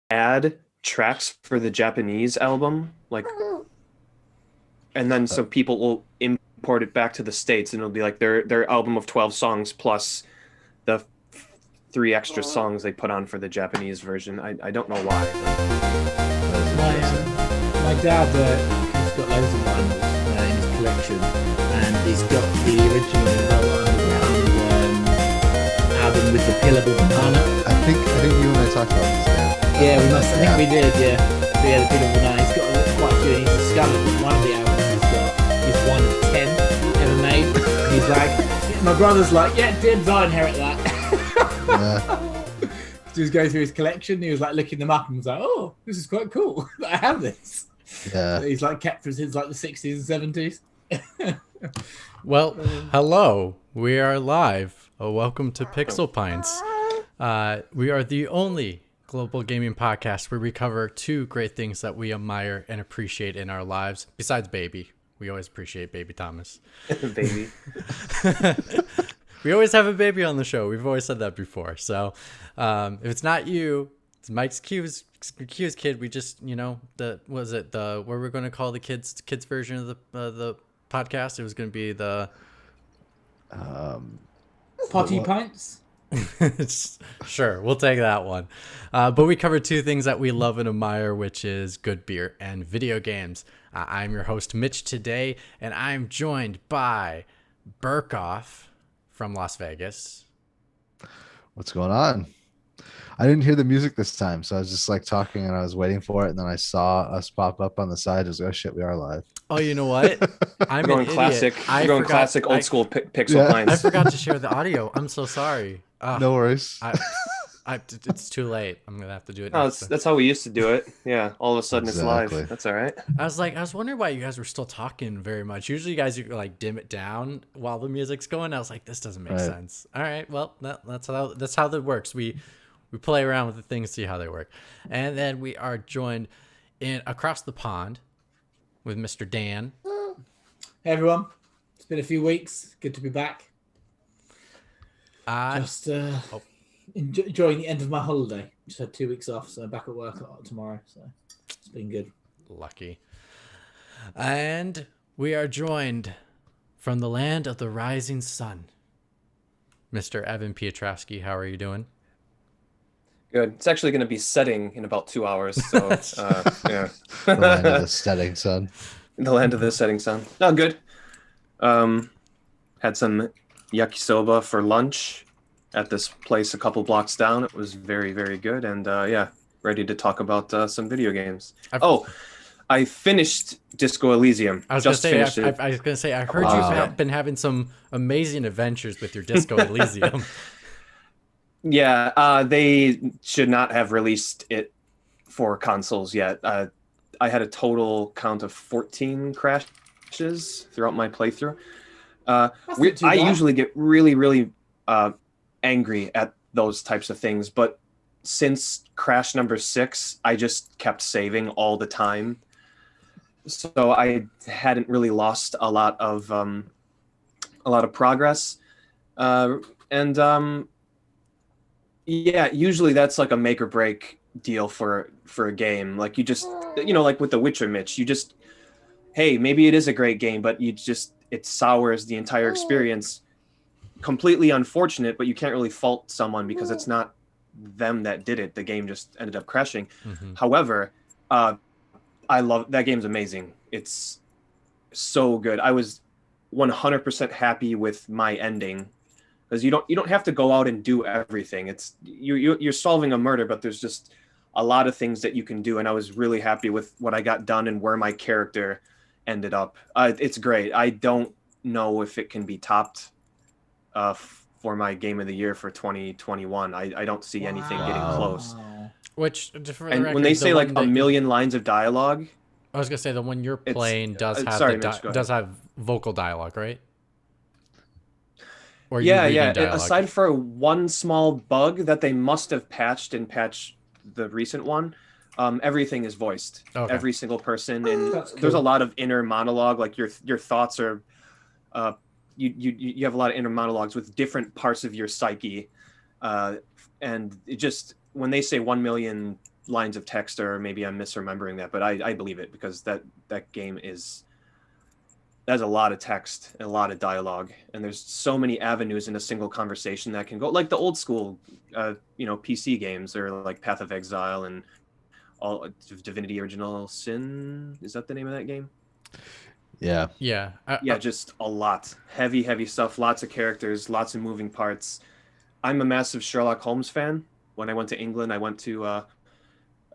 add tracks for the Japanese album, like, and then some people will import it back to the States, and it'll be like their album of 12 songs plus the three extra songs they put on for the Japanese version. I don't know why. My dad, he's got loads of vinyls in his collection, and he's got the original album with the Pillable Banana. I think you and I talked about this, Dan. Yeah, we must. I think we did. Yeah, but yeah, the Pillable Banana. He's got quite a few. And he's discovered that one of the albums he's got is one of 10 ever made. And he's like, my brother's like, yeah, dibs, I inherit that. He was going through his collection. He was like looking them up and was like, "Oh, this is quite cool. I have this." Yeah, he's like kept from since like the 60s and 70s. Well, hello. We are live. Welcome to Pixel Pints. We are the only global gaming podcast where we cover two great things that we admire and appreciate in our lives. Besides baby, we always appreciate baby Thomas. Baby. We always have a baby on the show. We've always said that before. So if it's not you, it's Mike's Q's kid. We just, where we're going to call the kids version of the podcast. It was going to be the Potty Pints. Sure, we'll take that one. But we cover two things that we love and admire, which is good beer and video games. I'm your host, Mitch, today, and I'm joined by Burkoff from Las Vegas. What's going on? I didn't hear the music this time, so I was just like talking and I was waiting for it, and then I saw us pop up on the side. I was like, oh shit, we are live. Oh, you know what? I'm going classic. You're going classic old school Pixel Pints. I forgot to share the audio. I'm so sorry. No worries. It's too late. I'm gonna have to do it. That's how we used to do it. Yeah, all of a sudden It's live. That's all right. I was wondering why you guys were still talking very much. Usually, you guys like dim it down while the music's going. I was like, this doesn't make sense. All right, well, that's how that works. We play around with the things, see how they work, and then we are joined across the pond with Mr. Dan. Hey everyone, it's been a few weeks. Good to be back. Enjoying the end of my holiday. Just had 2 weeks off, so I'm back at work tomorrow. So it's been good. Lucky. And we are joined from the land of the rising sun, Mr. Evan Piotrowski. How are you doing? Good. It's actually going to be setting in about 2 hours. So, yeah. The land of the setting sun. The land of the setting sun. No, good. Had some yakisoba for lunch at this place a couple blocks down. It was very, very good. And ready to talk about some video games. I finished Disco Elysium. I was going to say, I heard you've been having some amazing adventures with your Disco Elysium. Yeah, they should not have released it for consoles yet. I had a total count of 14 crashes throughout my playthrough. I usually get really, really angry at those types of things, but since crash number 6, I just kept saving all the time. So I hadn't really lost a lot of progress. Usually that's like a make or break deal for a game. Like you just, like with The Witcher, Mitch, you just, hey, maybe it is a great game, but it sours the entire experience. Completely unfortunate, but you can't really fault someone because it's not them that did it. The game just ended up crashing. Mm-hmm. However, I love that game's amazing. It's so good. I was 100% happy with my ending. Because you don't have to go out and do everything. It's you're solving a murder, but there's just a lot of things that you can do. And I was really happy with what I got done and where my character ended up. It's great. I don't know if it can be topped for my game of the year for 2021. I don't see anything getting close. Which, for the and record, when they say like a million lines of dialogue, I was gonna say the one you're playing does have vocal dialogue, right? Aside for one small bug that they must have patched in patch the recent one, everything is voiced. Okay. Every single person, and cool. There's a lot of inner monologue. Like your thoughts are, you have a lot of inner monologues with different parts of your psyche, and it just when they say 1 million lines of text, or maybe I'm misremembering that, but I believe it, because that game that's a lot of text, a lot of dialogue, and there's so many avenues in a single conversation that can go, like the old school, PC games, or like Path of Exile and all Divinity Original Sin. Is that the name of that game? Yeah. Yeah. Just a lot, heavy stuff, lots of characters, lots of moving parts. I'm a massive Sherlock Holmes fan. When I went to England, I went to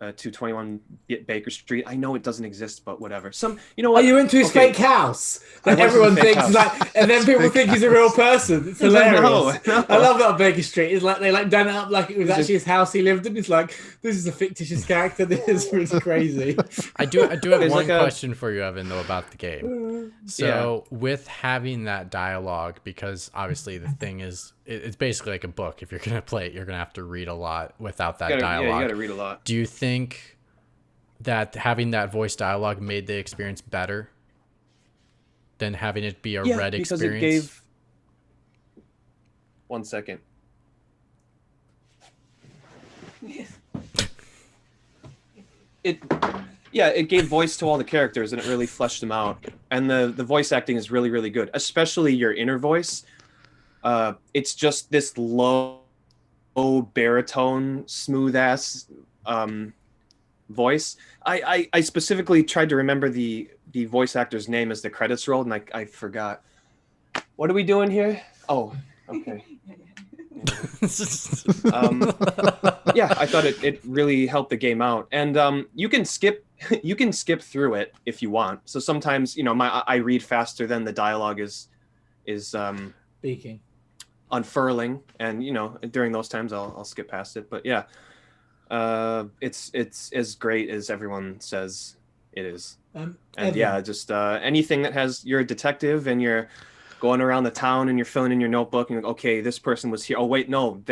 221 Baker Street. I know it doesn't exist, but whatever. Oh, you went to his fake house that everyone thinks is like, and then people think he's a real person. It's hilarious. No. I love that on Baker Street. It's like they done it up like it was actually his house he lived in. It's like, this is a fictitious character. This is really crazy. I do have one question for you, Evan, though, about the game. So with having that dialogue, because obviously the thing is, it's basically like a book. If you're gonna play it, you're gonna have to read a lot without that dialogue. Yeah, you gotta read a lot. Do you think that having that voice dialogue made the experience better than having it be a read because experience? It gave... One second. It gave voice to all the characters, and it really fleshed them out. And the voice acting is really, really good, especially your inner voice. It's just this low baritone, smooth ass voice. I specifically tried to remember the voice actor's name as the credits rolled, and I forgot. What are we doing here? Oh, okay. I thought it really helped the game out, and you can skip through it if you want. So sometimes I read faster than the dialogue is speaking, unfurling, and during those times I'll skip past it. But yeah, it's as great as everyone says it is. And Evan, just anything that has, you're a detective and you're going around the town and you're filling in your notebook and you're like, okay, this person was here. Oh wait, no,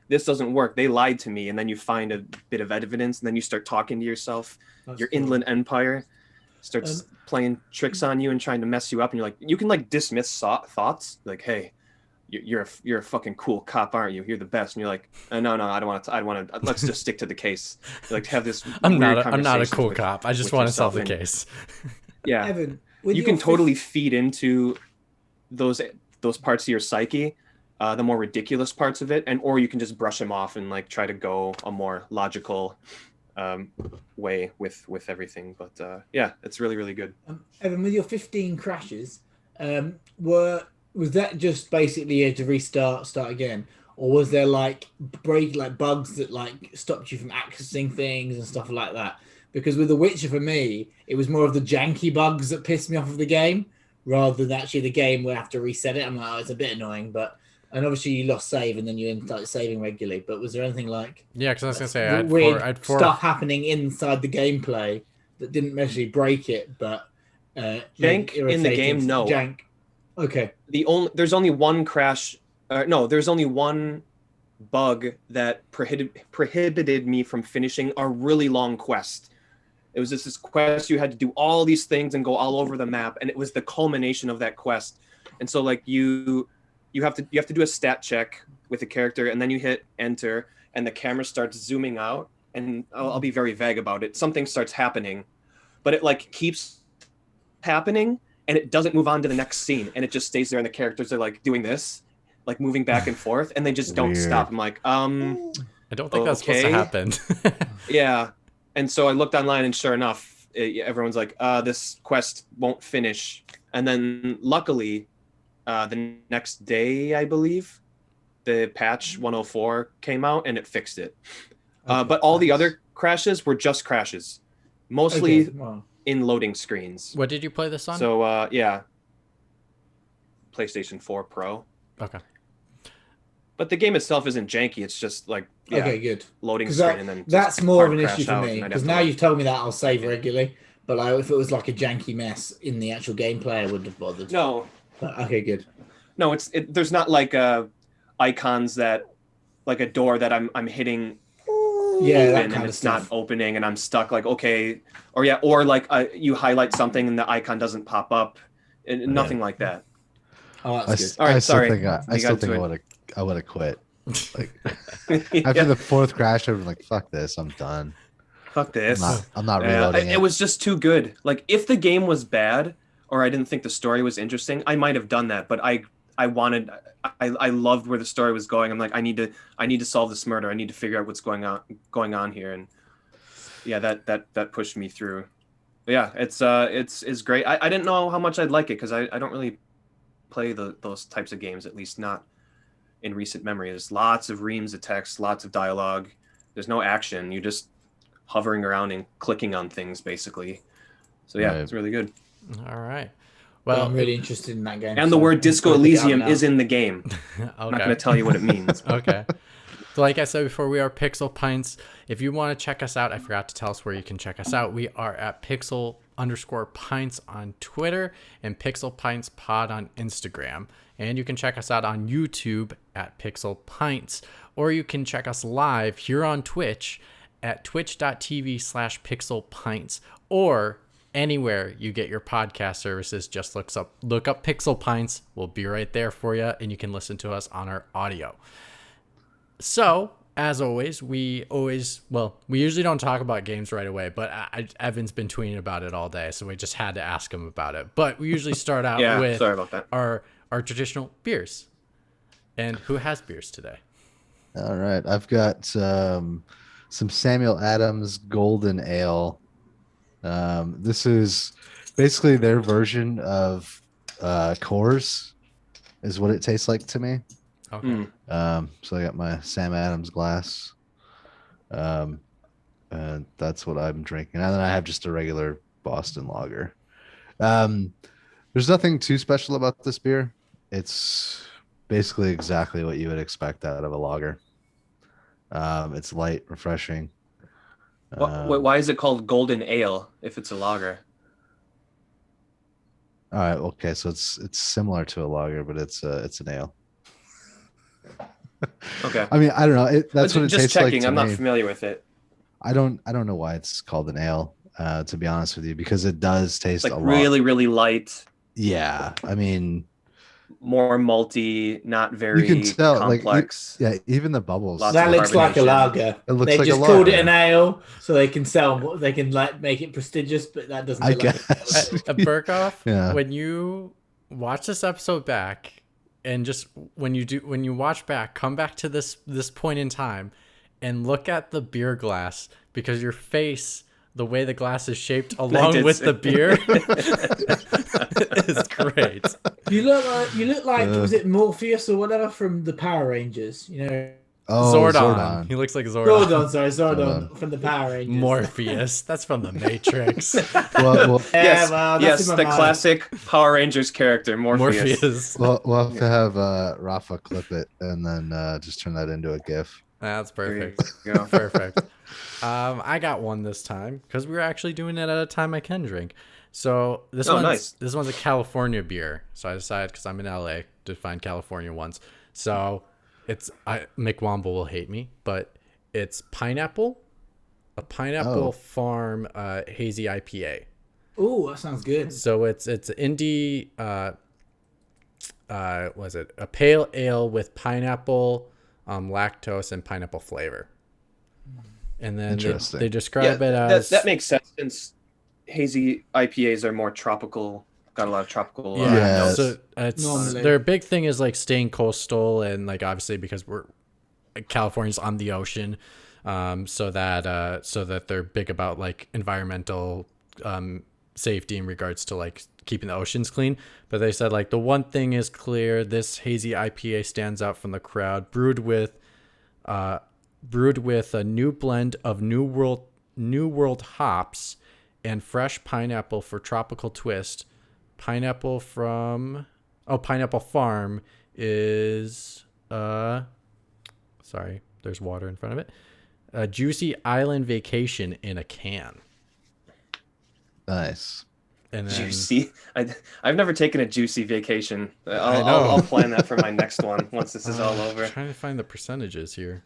this doesn't work. They lied to me. And then you find a bit of evidence, and then you start talking to yourself. That's Your cool. inland empire starts playing tricks on you and trying to mess you up. And you're like, you can dismiss thoughts like, hey, you're a fucking cool cop, aren't you? You're the best. And you're like, no, I don't want to. Let's just stick to the case. Like, have this. I'm not a cool cop. I just want to solve the case. Yeah, Evan, you can totally feed into those parts of your psyche, the more ridiculous parts of it, or you can just brush them off and try to go a more logical way with everything. But it's really, really good. Evan, with your 15 crashes, was that just basically you had to start again, or was there bugs that stopped you from accessing things and stuff like that? Because with The Witcher, for me, it was more of the janky bugs that pissed me off of the game, rather than actually the game where I have to reset it. I'm like, oh, it's a bit annoying, and obviously you lost save and then you started saving regularly. But was there anything Yeah, because I was gonna say I had four stuff happening inside the gameplay that didn't necessarily break it, but jank in the game? No. Jank. Okay. There's only one crash. There's only one bug that prohibited me from finishing a really long quest. It was just this quest. You had to do all these things and go all over the map, and it was the culmination of that quest. And so you have to do a stat check with the character, and then you hit enter, and the camera starts zooming out. And I'll be very vague about it. Something starts happening, but it keeps happening, and it doesn't move on to the next scene, and it just stays there. And the characters are doing this, moving back and forth, and they just don't stop. I'm like, I don't think that's supposed to happen. Yeah. And so I looked online, and sure enough, everyone's like, this quest won't finish. And then luckily, the next day, I believe, the patch 104 came out and it fixed it. But all the other crashes were just crashes, mostly in loading screens. What did you play this on? So, PlayStation 4 Pro. Okay. But the game itself isn't janky. It's just okay, good. Loading screen, and then that's more of an issue for me, because now you've told me that I'll save regularly. But if it was a janky mess in the actual gameplay, I wouldn't have bothered. No. But, okay, good. No, there's not icons that a door that I'm hitting. Yeah, and it's not opening, and I'm stuck. Okay, or you highlight something and the icon doesn't pop up, and nothing like that. Oh, that's good. All right, I sorry. still think I would have quit. After the fourth crash, I'd been like, "Fuck this, I'm done." fuck this. I'm not Yeah, reloading it was just too good. Like if the game was bad or I didn't think the story was interesting, I might have done that. But I loved where the story was going. I'm like, I need to solve this murder. I need to figure out what's going on here. And yeah, that pushed me through. But yeah, it's great. I didn't know how much I'd like it because I don't really play those types of games, at least not in recent memory. There's lots of reams of text, lots of dialogue. There's no action. You're just hovering around and clicking on things, basically. So yeah, Right. It's really good. All right. Well, Well, I'm really interested in that game. And the so word I'm Disco gonna pick it up Elysium now. is in the game. I'm not going to tell you what it means. Okay. So like I said before, we are Pixel Pints. If you want to check us out, I forgot to tell us where you can check us out. We are at Pixel_Pints on Twitter and Pixel Pints Pod on Instagram. And you can check us out on YouTube at Pixel Pints. Or you can check us live here on Twitch at twitch.tv/pixelpints. Or anywhere you get your podcast services, just look up Pixel Pints. We'll be right there for you, and you can listen to us on our audio. So, as always, we usually don't talk about games right away, but Evan's been tweeting about it all day, so we just had to ask him about it. But we usually start out Yeah, with sorry about that. our traditional beers. And who has beers today? All right, I've got some Samuel Adams Golden Ale. This is basically their version of Coors, is what it tastes like to me. Okay. So I got my Sam Adams glass, and that's what I'm drinking. And then I have just a regular Boston lager. There's nothing too special about this beer. It's basically exactly what you would expect out of a lager. It's light, refreshing. Why is it called Golden Ale if it's a lager? All right, okay, so it's similar to a lager, but it's an ale. Okay. I mean, I don't know. That's what it just tastes checking. like to I'm not me. familiar with it. I don't know why it's called an ale, to be honest with you, because it does taste It's a like lot. really, really light, Yeah, I mean, more malty, not very you can tell, complex. yeah, even the bubbles. Lots That of looks like a carbonation. lager. It looks They like a just called it lager. an ale so they can sell. They can like make it prestigious, but that doesn't. I look like guess. Burkoff, Yeah. when you watch this episode back, and just when you watch back, come back to this point in time and look at the beer glass, because your face, the way the glass is shaped along did with see. the beer is great. You look like was it Morpheus or whatever from the Power Rangers? You know, Oh, Zordon. He looks like Zordon. Zordon from the Power Rangers. Morpheus. That's from the Matrix. Well, Yeah, Yes, well, that's yes, in my the mind. classic Power Rangers character, Morpheus. Morpheus. we'll have to have Rafa clip it and then just turn that into a GIF. That's There you perfect. go. Perfect. I got one this time because we were actually doing it at a time I can drink. So this one's a California beer. So I decided, because I'm in LA, to find California ones. So Mick Womble will hate me, but it's Pineapple Farm hazy IPA. Ooh, that sounds good. So it's indie. Was it a pale ale with pineapple, lactose, and pineapple flavor? And then Interesting. they describe it that, as that makes sense since hazy IPAs are more tropical, got a lot of tropical. Yeah. notes. So it's Normally. their big thing is like staying coastal, and like obviously because California's on the ocean, so that they're big about like environmental safety in regards to like keeping the oceans clean. But they said like the one thing is clear: this hazy IPA stands out from the crowd, brewed with a new blend of New World hops and fresh pineapple for tropical twist. Pineapple Farm is sorry, there's water in front of it. A juicy island vacation in a can. Nice. And then, Juicy. I've never taken a juicy vacation. I know. I'll plan that for my next one once this is all over. I'm trying to find the percentages here.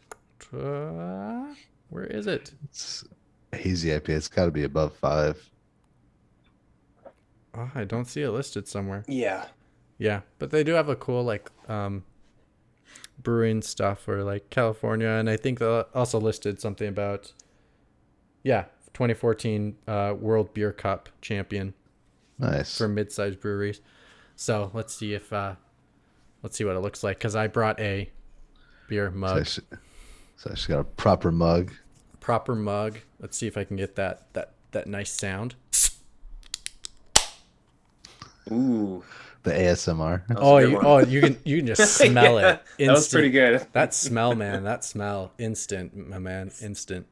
Where is it? It's a hazy IPA. It's got to be above 5. Oh, I don't see it listed somewhere. Yeah. Yeah, but they do have a cool like brewing stuff for like California, and I think they also listed something about 2014 World Beer Cup champion Nice. for mid-sized breweries. So let's see what it looks like, because I brought a beer mug. So she's got a proper mug. Proper mug. Let's see if I can get that nice sound. Ooh. The ASMR. You can just smell it. Instant. That was pretty good. That smell, man. That smell. Instant, my man. Instant.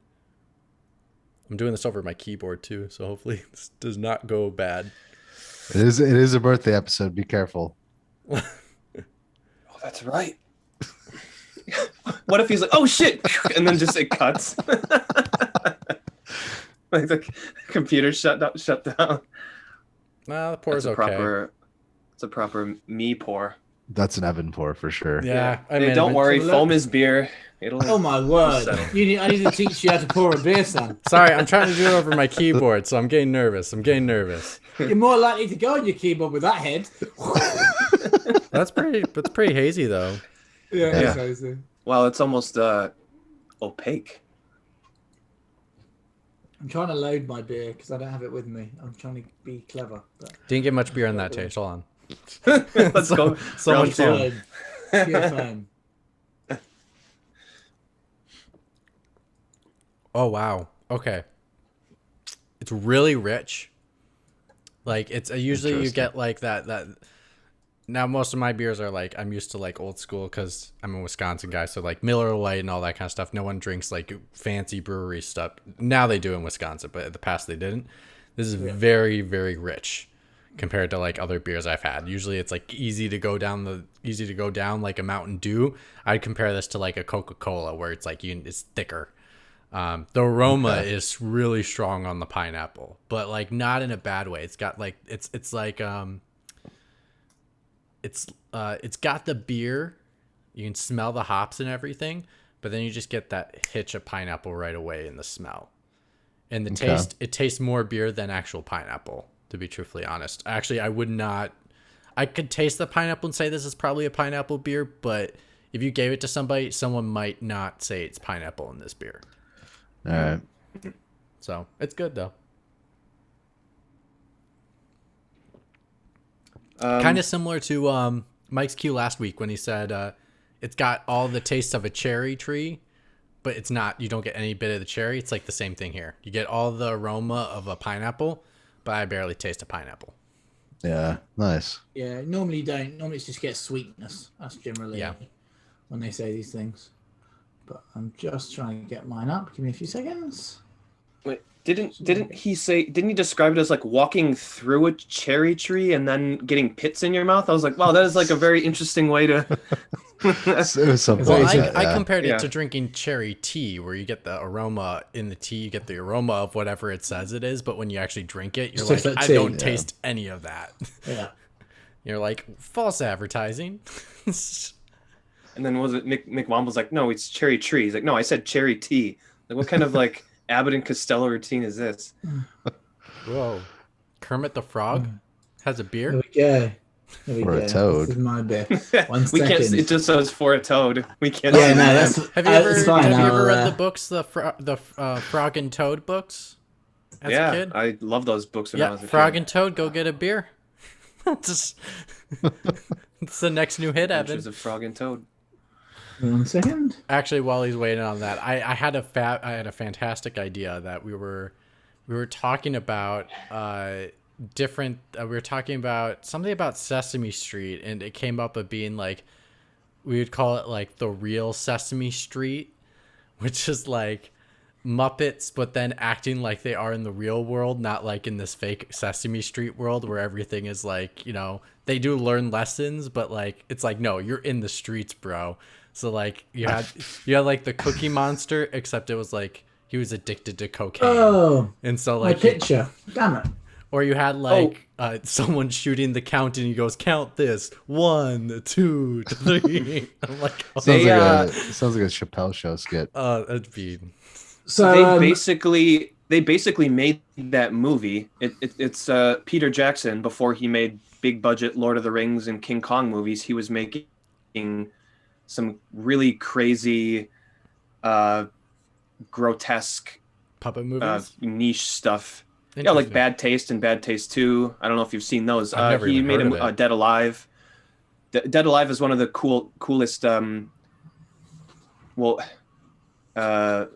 I'm doing this over my keyboard too, so hopefully this does not go bad. It is a birthday episode. Be careful. Oh, that's right. What if he's like, oh shit, and then just it cuts. Like the computer shut down. Well, the pour's okay. It's a proper me pour. That's an Evan pour for sure. Yeah. Hey, don't worry, foam is beer. Oh my word! I need to teach you how to pour a beer, son. Sorry, I'm trying to do it over my keyboard, so I'm getting nervous. You're more likely to go on your keyboard with that head. That's pretty hazy though. Yeah. It's hazy. Well, it's almost opaque. I'm trying to load my beer because I don't have it with me. I'm trying to be clever. But... Didn't get much beer on that taste. Hold on. Let's go. So much fun. Pure fun. Oh wow. Okay. It's really rich. Like it's usually you get like that. Now most of my beers are like, I'm used to like old school because I'm a Wisconsin guy, so like Miller Lite and all that kind of stuff. No one drinks like fancy brewery stuff. Now they do in Wisconsin, but in the past they didn't. This is very, very rich compared to like other beers I've had. Usually it's like easy to go down like a Mountain Dew. I'd compare this to like a Coca-Cola where it's like it's thicker. The aroma is really strong on the pineapple, but like not in a bad way. It's got like it's like it's got the beer. You can smell the hops and everything, but then you just get that hitch of pineapple right away in the smell. And the taste, it tastes more beer than actual pineapple, to be truthfully honest. Actually, I could taste the pineapple and say this is probably a pineapple beer, but if you gave it to somebody, someone might not say it's pineapple in this beer. All right. So it's good though. Kind of similar to Mike's Q last week when he said it's got all the taste of a cherry tree, but it's not. You don't get any bit of the cherry. It's like the same thing here. You get all the aroma of a pineapple, but I barely taste a pineapple. Yeah, nice. Yeah, normally you don't. Normally it's just get sweetness. That's generally when they say these things. But I'm just trying to get mine up. Give me a few seconds. Wait, didn't he describe it as like walking through a cherry tree and then getting pits in your mouth? I was like, wow, that is like a very interesting way to I compared it to drinking cherry tea, where you get the aroma in the tea, you get the aroma of whatever it says it is, but when you actually drink it, you're like, I don't taste any of that. Yeah. You're like, false advertising. And then was it Mick Womble's like, no, it's cherry tree. He's like, no, I said cherry tea. Like, what kind of like Abbott and Costello routine is this? Whoa. Kermit the Frog has a beer? There we go. A toad. This is my beer. We can't. It just says for a toad. We can't. Yeah, no, that's. Have you ever read the books, the Frog and Toad books? As a kid? I love those books when I was a kid. Frog and Toad, go get a beer. It's the next new hit, Evan. Adventures of Frog and Toad. 1 second. Actually, while he's waiting on that, I had a fantastic idea that we were talking about different. We were talking about something about Sesame Street, and it came up of being like we would call it like the real Sesame Street, which is like Muppets, but then acting like they are in the real world, not like in this fake Sesame Street world where everything is like, you know, they do learn lessons, but like it's like, no, you're in the streets, bro. So like you had like the Cookie Monster, except it was like he was addicted to cocaine. Oh, and so my like picture. Damn it. Or you had like someone shooting the count and he goes, count this 1, 2, 3. I'm like, sounds like a Chappelle Show skit. That'd be. So they basically made that movie. It's Peter Jackson, before he made big budget Lord of the Rings and King Kong movies. He was making some really crazy, grotesque puppet movies, niche stuff. Yeah, like Bad Taste and Bad Taste 2. I don't know if you've seen those. I've never He even made heard of it. Dead Alive. Dead Alive is one of the coolest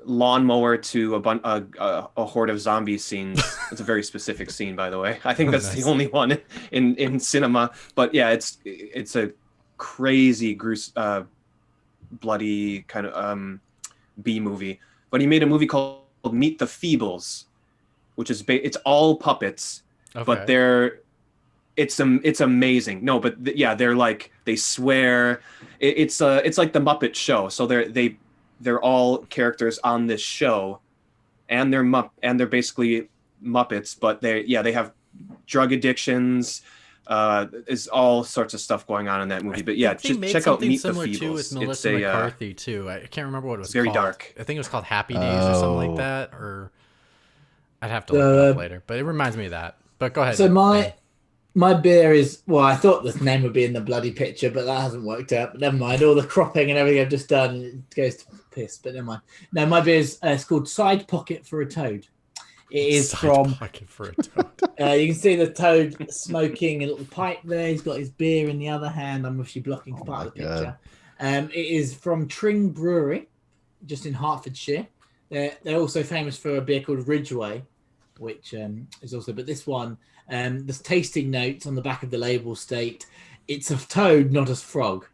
lawnmower to a horde of zombies scenes. It's a very specific scene, by the way. I think that's Nice. the only one in cinema. But yeah, it's a crazy, bloody kind of B movie. But he made a movie called Meet the Feebles, which is it's all puppets, but it's amazing. No, but they're like, they swear. It's like the Muppet Show. So they're all characters on this show, and they're basically Muppets, but they have drug addictions. There's all sorts of stuff going on in that movie. But yeah, just check out Meet the Feebles. Too, with Melissa McCarthy too. I can't remember what it was. Very called. dark. I think it was called Happy Days or something like that. Or I'd have to look it up later. But it reminds me of that. But go ahead. So my beer is, well, I thought the name would be in the bloody picture, but that hasn't worked out. But never mind. All the cropping and everything I've just done, it goes to piss. But never mind. No, my beer is it's called Side Pocket for a Toad. It is Side Pocket for a Toad. You can see the toad smoking a little pipe there. He's got his beer in the other hand. I'm obviously blocking part of the picture. It is from Tring Brewery, just in Hertfordshire. They're also famous for a beer called Ridgeway, which is also, but this one, the tasting notes on the back of the label state, it's a toad, not a frog.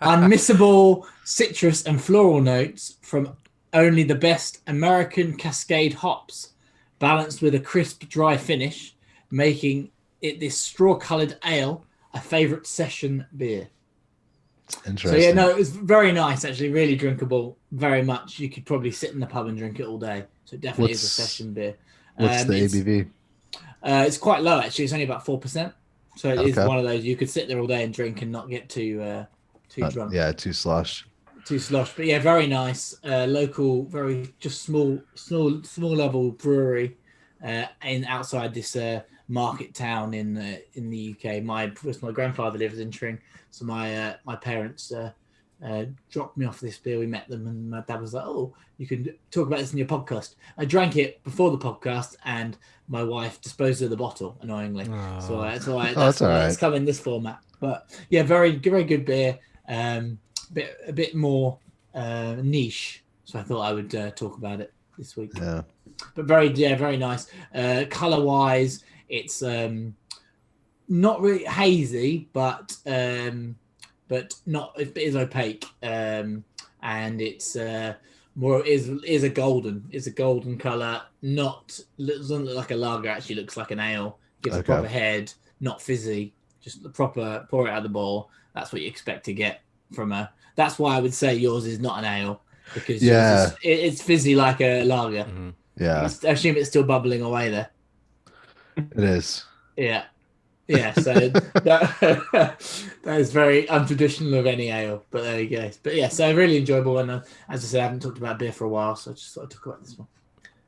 Unmissable citrus and floral notes from only the best American Cascade hops, balanced with a crisp, dry finish, making it this straw-coloured ale a favourite session beer. Interesting. So yeah, no, it was very nice, actually, really drinkable, very much. You could probably sit in the pub and drink it all day. So it definitely is a session beer. What's the ABV? It's quite low, actually. It's only about 4%. So it is one of those you could sit there all day and drink and not get too drunk. Yeah, too slosh. But yeah, very nice. Local, very just small level brewery in outside this market town in the UK. My grandfather lives in Tring, so my parents dropped me off this beer. We met them, and my dad was like, "Oh, you can talk about this in your podcast." I drank it before the podcast, and my wife disposed of the bottle annoyingly. Oh. So that's why it's come in this format. But yeah, very very good beer. A bit more niche, so I thought I would talk about it this week. Yeah, but very nice. Color wise, it's not really hazy, but not, it is opaque, and it's more is a golden color. Doesn't look like a lager. Actually, looks like an ale. Gives a proper head, not fizzy. Just the proper pour it out of the bottle. That's what you expect to get from a. That's why I would say yours is not an ale, because it's fizzy like a lager. Mm-hmm. Yeah, I assume it's still bubbling away there. It is. Yeah. So that is very untraditional of any ale, but there you go. But yeah, so really enjoyable. And as I said, I haven't talked about beer for a while, so I just thought I'd talk about this one.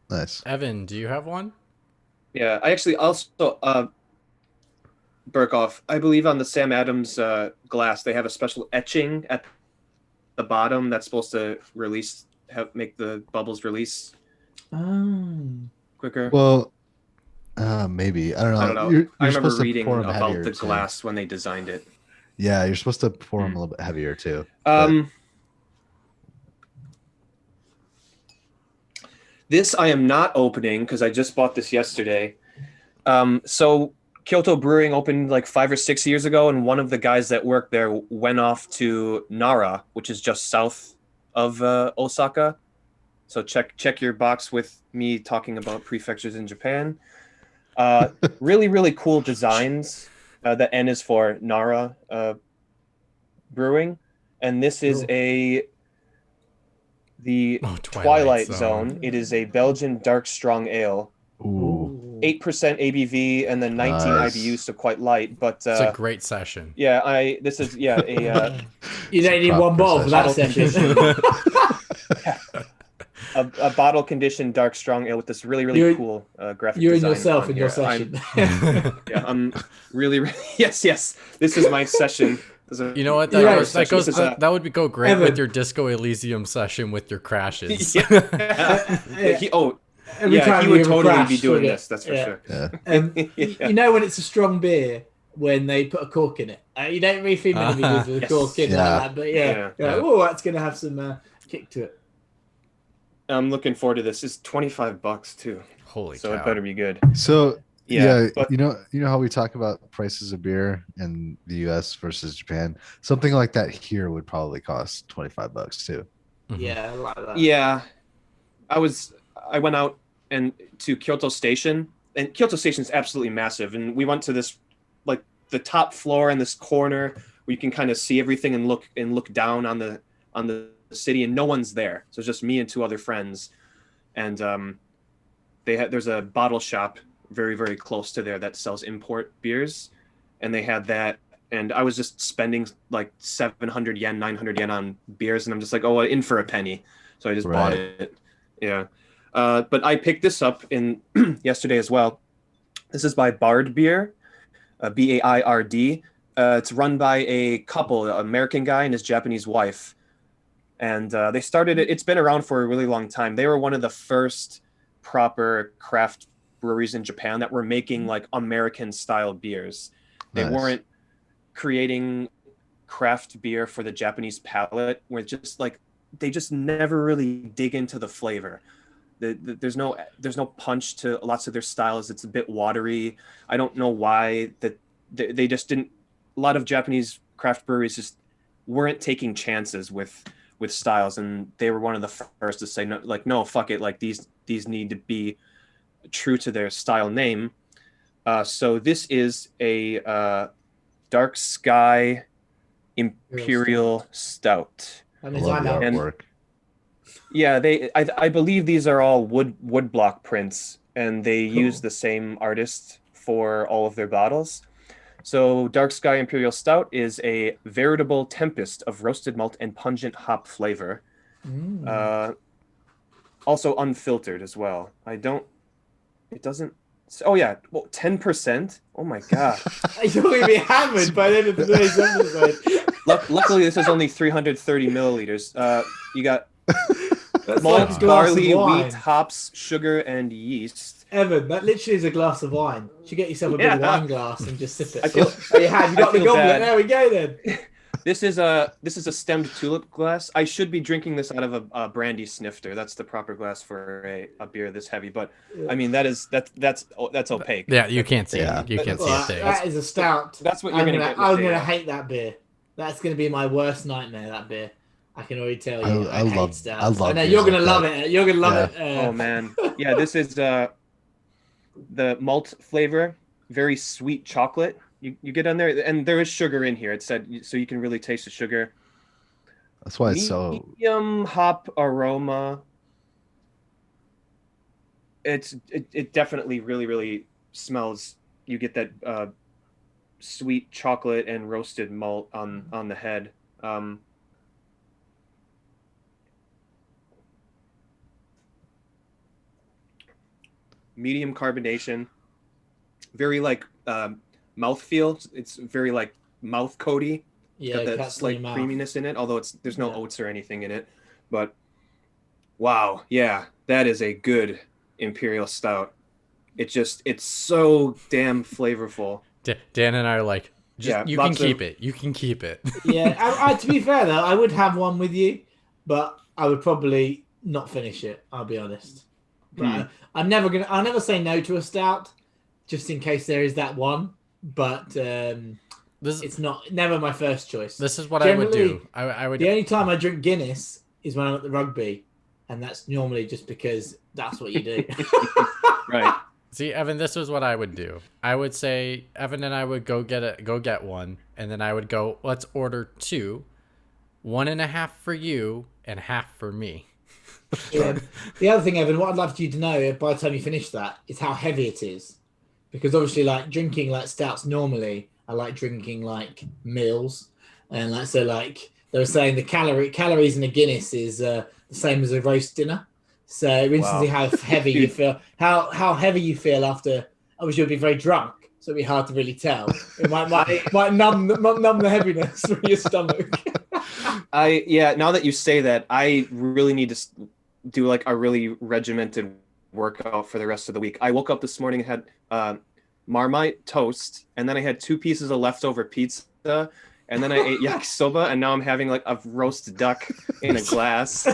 Nice. Evan, do you have one? Yeah, I actually also Burkoff, I believe on the Sam Adams glass, they have a special etching at the bottom that's supposed to make the bubbles release quicker. Well, maybe. I don't know. I remember reading about the glass when they designed it. Yeah, you're supposed to pour them a little bit heavier too. This I am not opening because I just bought this yesterday. So Kyoto Brewing opened like 5 or 6 years ago, and one of the guys that worked there went off to Nara, which is just south of Osaka. So check your box with me talking about prefectures in Japan. Really, really cool designs. The N is for Nara Brewing, and this is the Twilight Zone. It is a Belgian dark strong ale. Ooh. 8% ABV and then 19 IBU, so quite light. But it's a great session. Yeah, this is you don't need one bottle for that session. A bottle conditioned dark strong ale with this really cool graphic you design. You and yourself in your session. I'm really yes. This is my session. You know what? Yeah, That would go great Evan. with your Disco Elysium session with your crashes. Yeah. Every time he you would have a totally crash, be doing yeah. this. That's for Yeah. sure. Yeah. You know when it's a strong beer when they put a cork in it. You don't really feel many beers with a Yes. cork in Yeah. like that, but yeah. Oh, that's gonna have some kick to it. I'm looking forward to this. It's $25 too, Holy so cow. it better be good. So Yeah, yeah, but- you know how we talk about prices of beer in the US versus Japan? Something like that here would probably cost $25 too. Mhm. Yeah, I like that. Yeah, I went out and to Kyoto Station, and Kyoto Station is absolutely massive. And we went to this, like the top floor in this corner where you can kind of see everything and look down on the city, and no one's there. So it's just me and two other friends, and there's a bottle shop very, very close to there that sells import beers, and they had that. And I was just spending like 700 yen, 900 yen on beers, and I'm just like, oh, in for a penny. So I just bought it. Yeah. But I picked this up in yesterday as well. This is by Bard Beer, Baird. It's run by a couple, an American guy and his Japanese wife. And they started it. It's been around for a really long time. They were one of the first proper craft breweries in Japan that were making like American style beers. They weren't creating craft beer for the Japanese palate, where just like they just never really dig into the flavor. There's no punch to lots of their styles. It's a bit watery. I don't know why that they just didn't. A lot of Japanese craft breweries just weren't taking chances with styles, and they were one of the first to say no, fuck it, like these need to be true to their style name. So this is a Dark Sky Imperial Stout. That I means love I'm the out. artwork. Yeah, I believe these are all wood block prints, and they use the same artist for all of their bottles. So Dark Sky Imperial Stout is a veritable tempest of roasted malt and pungent hop flavor. Also unfiltered as well. It doesn't. Oh yeah, well 10%. Oh my god. You're going to be hammered by the end of today's episode. Luckily, this is only 330 milliliters. You got That's malt, like a glass barley, of wine. wheat, hops, sugar, and yeast. Evan, that literally is a glass of wine. You should get yourself a big wine glass and just sip it. I feel- You got the feel goblet. bad. There we go then. This is a stemmed tulip glass. I should be drinking this out of a brandy snifter. That's the proper glass for a beer this heavy. But I mean that's opaque. Yeah, you can't see Yeah. it. You can't see Well, it there. that is a stout. That's what you're gonna get. I'm gonna hate that beer. That's gonna be my worst nightmare. That beer. I can already tell you. I hate love stouts. I know beers you're gonna like love that. it. You're gonna love Yeah. it. Oh man, yeah. This is the malt flavor, very sweet chocolate. You get on there, and there is sugar in here. It said so you can really taste the sugar. That's why it's so. Medium hop aroma. It definitely really smells. You get that sweet chocolate and roasted malt on the head. Medium carbonation, very like mouthfeel. It's very like mouth coaty. Yeah, Got that cuts in slight your mouth. creaminess in it, although there's no Yeah. oats or anything in it. But wow, yeah, that is a good Imperial Stout. It's so damn flavorful. Dan and I are like, Yeah, you can lots of- keep it. You can keep it. Yeah, to be fair though, I would have one with you, but I would probably not finish it. I'll be honest. But I'll never say no to a stout, just in case there is that one. But it's never my first choice. This is what I would Generally, do. I would. The only time I drink Guinness is when I'm at the rugby, and that's normally just because that's what you do. Right. See, Evan, this is what I would do. I would say Evan and I would go get one, and then I would go, let's order 2, 1.5 for you and half for me. Yeah. The other thing, Evan, what I'd love you to know by the time you finish that is how heavy it is, because obviously, like drinking like stouts normally, I like drinking like meals, and like they were saying the calories in a Guinness is the same as a roast dinner. So we need to see how heavy you feel, how heavy you feel after. Obviously, you'll be very drunk, so it'd be hard to really tell. It might numb the heaviness from your stomach. Now that you say that, I really need to do like a really regimented workout for the rest of the week. I woke up this morning and had Marmite toast, and then I had 2 pieces of leftover pizza, and then I ate yakisoba, and now I'm having like a roast duck in a glass.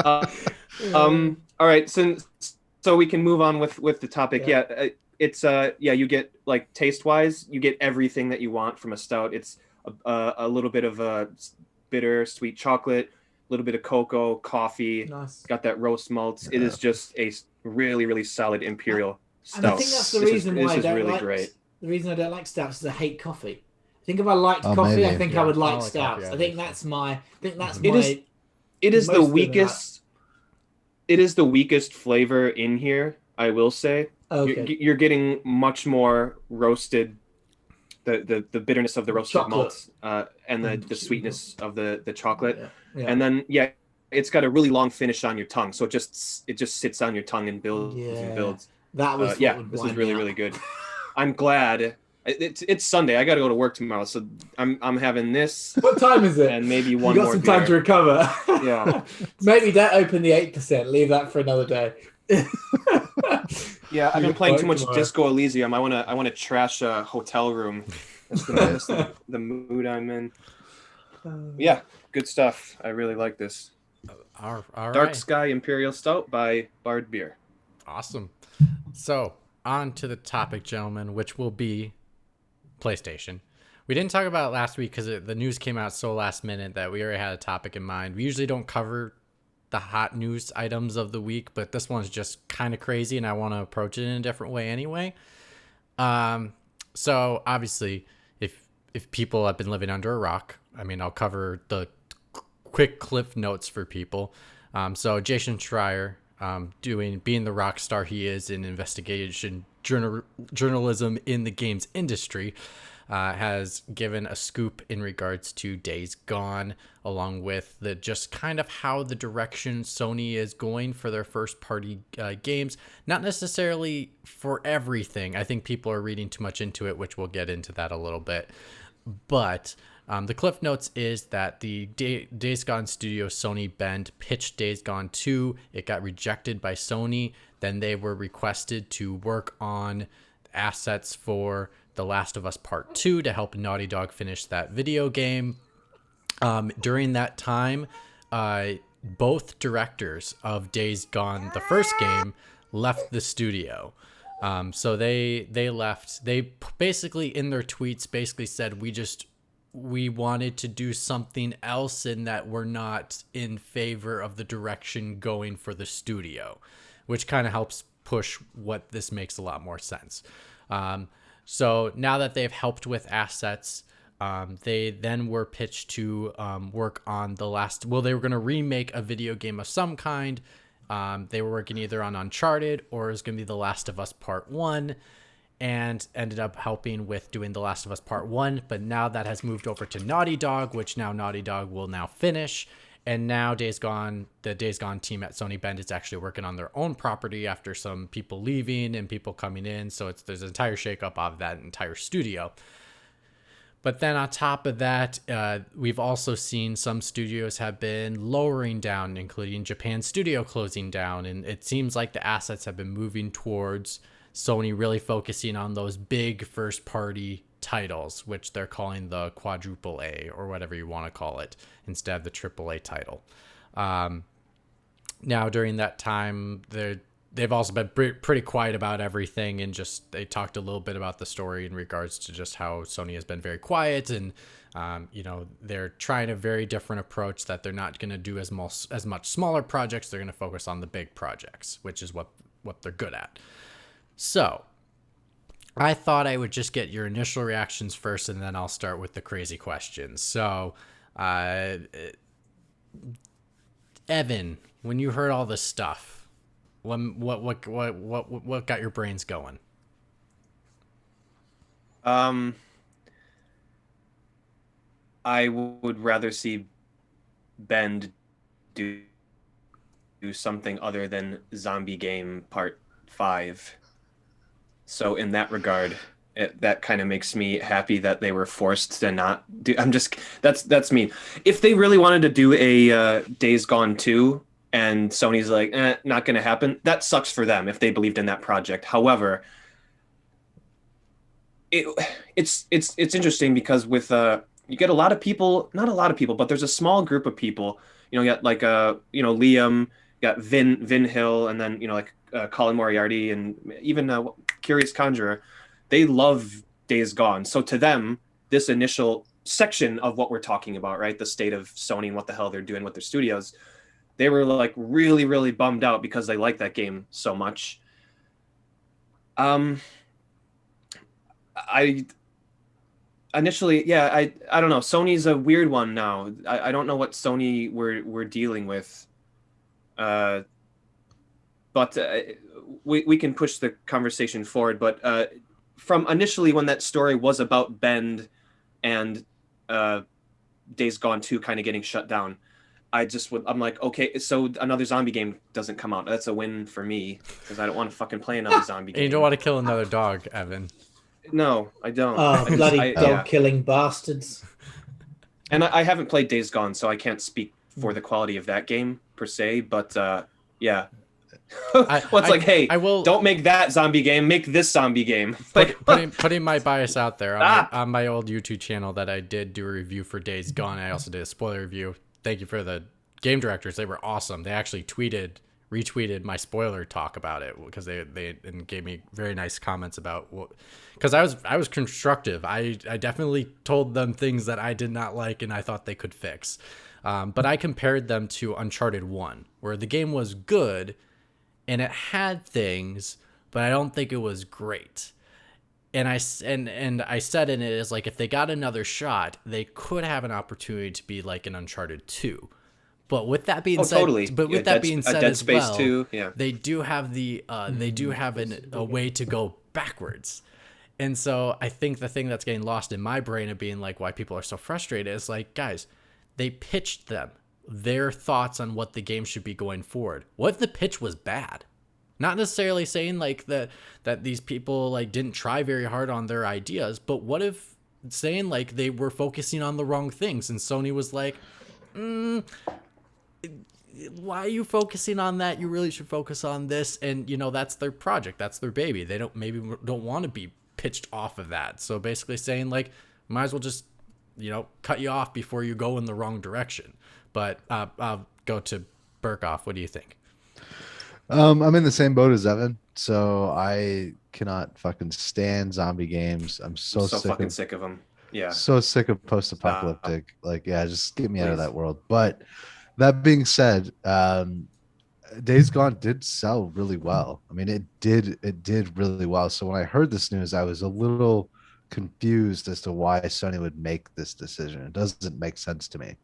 All right, so we can move on with the topic. It's you get like taste wise, you get everything that you want from a stout. It's a little bit of a bitter sweet chocolate, a little bit of cocoa, coffee. Nice. Got that roast malts. It is just a really, really solid Imperial stout. And I think that's the reason why I don't really like great. The reason I don't like stouts is I hate coffee. I think if I liked coffee, maybe. I think I would like like stouts. coffee, I think that's my. It is the weakest. It is the weakest flavor in here, I will say. Okay. You're getting much more roasted, the bitterness of the roasted Chocolate. malt, and the sweetness of the chocolate, Yeah. and then it's got a really long finish on your tongue, so it just sits on your tongue and builds and builds. That was this is really really good. I'm glad. It's Sunday. I got to go to work tomorrow, so I'm having this. What time is it? And maybe one you got more some time beer. to recover. Yeah. Maybe don't open the 8%. Leave that for another day. Yeah, I've been playing too much tomorrow. Disco Elysium. I wanna trash a hotel room. That's the mood I'm in. Yeah, good stuff. I really like this. All Dark right. Sky Imperial Stout by Bard Beer. Awesome. So on to the topic, gentlemen, which will be PlayStation. We didn't talk about it last week because the news came out so last minute that we already had a topic in mind. We usually don't cover the hot news items of the week, but this one's just kind of crazy, and I want to approach it in a different way anyway. So obviously, if people have been living under a rock, I mean, I'll cover the quick cliff notes for people. So Jason Schreier, being the rock star he is in investigation journalism in the games industry, has given a scoop in regards to Days Gone, along with the just kind of how the direction Sony is going for their first party games. Not necessarily for everything. I think people are reading too much into it, which we'll get into that a little bit. But the cliff notes is that the Days Gone studio Sony Bend pitched Days Gone 2. It got rejected by Sony. Then they were requested to work on assets for The Last of Us Part 2 to help Naughty Dog finish that video game. During that time, both directors of Days Gone, the first game, left the studio. So they left. They basically, in their tweets, basically said, we wanted to do something else, and that we're not in favor of the direction going for the studio, which kind of helps push what this makes a lot more sense. So now that they've helped with assets, they then were pitched to work on they were going to remake a video game of some kind. They were working either on Uncharted or it was going to be The Last of Us Part 1, and ended up helping with doing The Last of Us Part 1. But now that has moved over to Naughty Dog, which now Naughty Dog will now finish. And now the Days Gone team at Sony Bend is actually working on their own property after some people leaving and people coming in. So there's an entire shakeup of that entire studio. But then on top of that, we've also seen some studios have been lowering down, including Japan Studio closing down. And it seems like the assets have been moving towards Sony really focusing on those big first-party titles, which they're calling the quadruple A or whatever you want to call it, instead of the triple A title. Now, during that time, they've also been pretty quiet about everything, and just they talked a little bit about the story in regards to just how Sony has been very quiet, and they're trying a very different approach, that they're not going to do as much smaller projects. They're going to focus on the big projects, which is what they're good at. So I thought I would just get your initial reactions first, and then I'll start with the crazy questions. So, Evan, when you heard all this stuff, what got your brains going? I would rather see Bend do something other than Zombie Game Part 5. So in that regard, that kind of makes me happy that they were forced to not do. That's me. If they really wanted to do a Days Gone 2 and Sony's like, not going to happen, that sucks for them if they believed in that project. However, it it's interesting because with you get a lot of people, not a lot of people, but there's a small group of people. You got like Liam, you got Vin Hill, and then like Colin Moriarty, and even Curious Conjurer. They love Days Gone. So to them, this initial section of what we're talking about, right, the state of Sony and what the hell they're doing with their studios, they were like really, really bummed out because they like that game so much. I initially, yeah, I don't know. Sony's a weird one now. I don't know what Sony we're dealing with. But we can push the conversation forward. But from initially when that story was about Bend and Days Gone 2 kind of getting shut down, I'm like, okay, so another zombie game doesn't come out. That's a win for me because I don't want to fucking play another zombie game. And you don't want to kill another dog, Evan. No, I don't. Oh, bloody dog-killing bastards. And I haven't played Days Gone, so I can't speak for the quality of that game per se, but yeah. Hey, don't make that zombie game, make this zombie game. Putting my bias out there on my old YouTube channel that I did do a review for Days Gone. I also did a spoiler review. Thank you for the game directors. They were awesome. They actually retweeted my spoiler talk about it because they and gave me very nice comments about because I was constructive. I definitely told them things that I did not like and I thought they could fix. But I compared them to Uncharted 1, where the game was good and it had things, but I don't think it was great. And I said in it is like if they got another shot, they could have an opportunity to be like an Uncharted 2. But with that being said, totally. As Space well, 2, yeah. they do have a way to go backwards. And so I think the thing that's getting lost in my brain of being like why people are so frustrated is like, guys, they pitched them their thoughts on what the game should be going forward. What if the pitch was bad? Not necessarily saying like that these people like didn't try very hard on their ideas, but what if saying like they were focusing on the wrong things and Sony was like, why are you focusing on that? You really should focus on this. And that's their project. That's their baby. They don't want to be pitched off of that. So basically saying like, might as well just, cut you off before you go in the wrong direction. But I'll go to Burkoff. What do you think? I'm in the same boat as Evan. So I cannot fucking stand zombie games. I'm so sick of them. Yeah. So sick of post-apocalyptic. Just get me out of that world. But that being said, Days Gone did sell really well. I mean, it did really well. So when I heard this news, I was a little confused as to why Sony would make this decision. It doesn't make sense to me.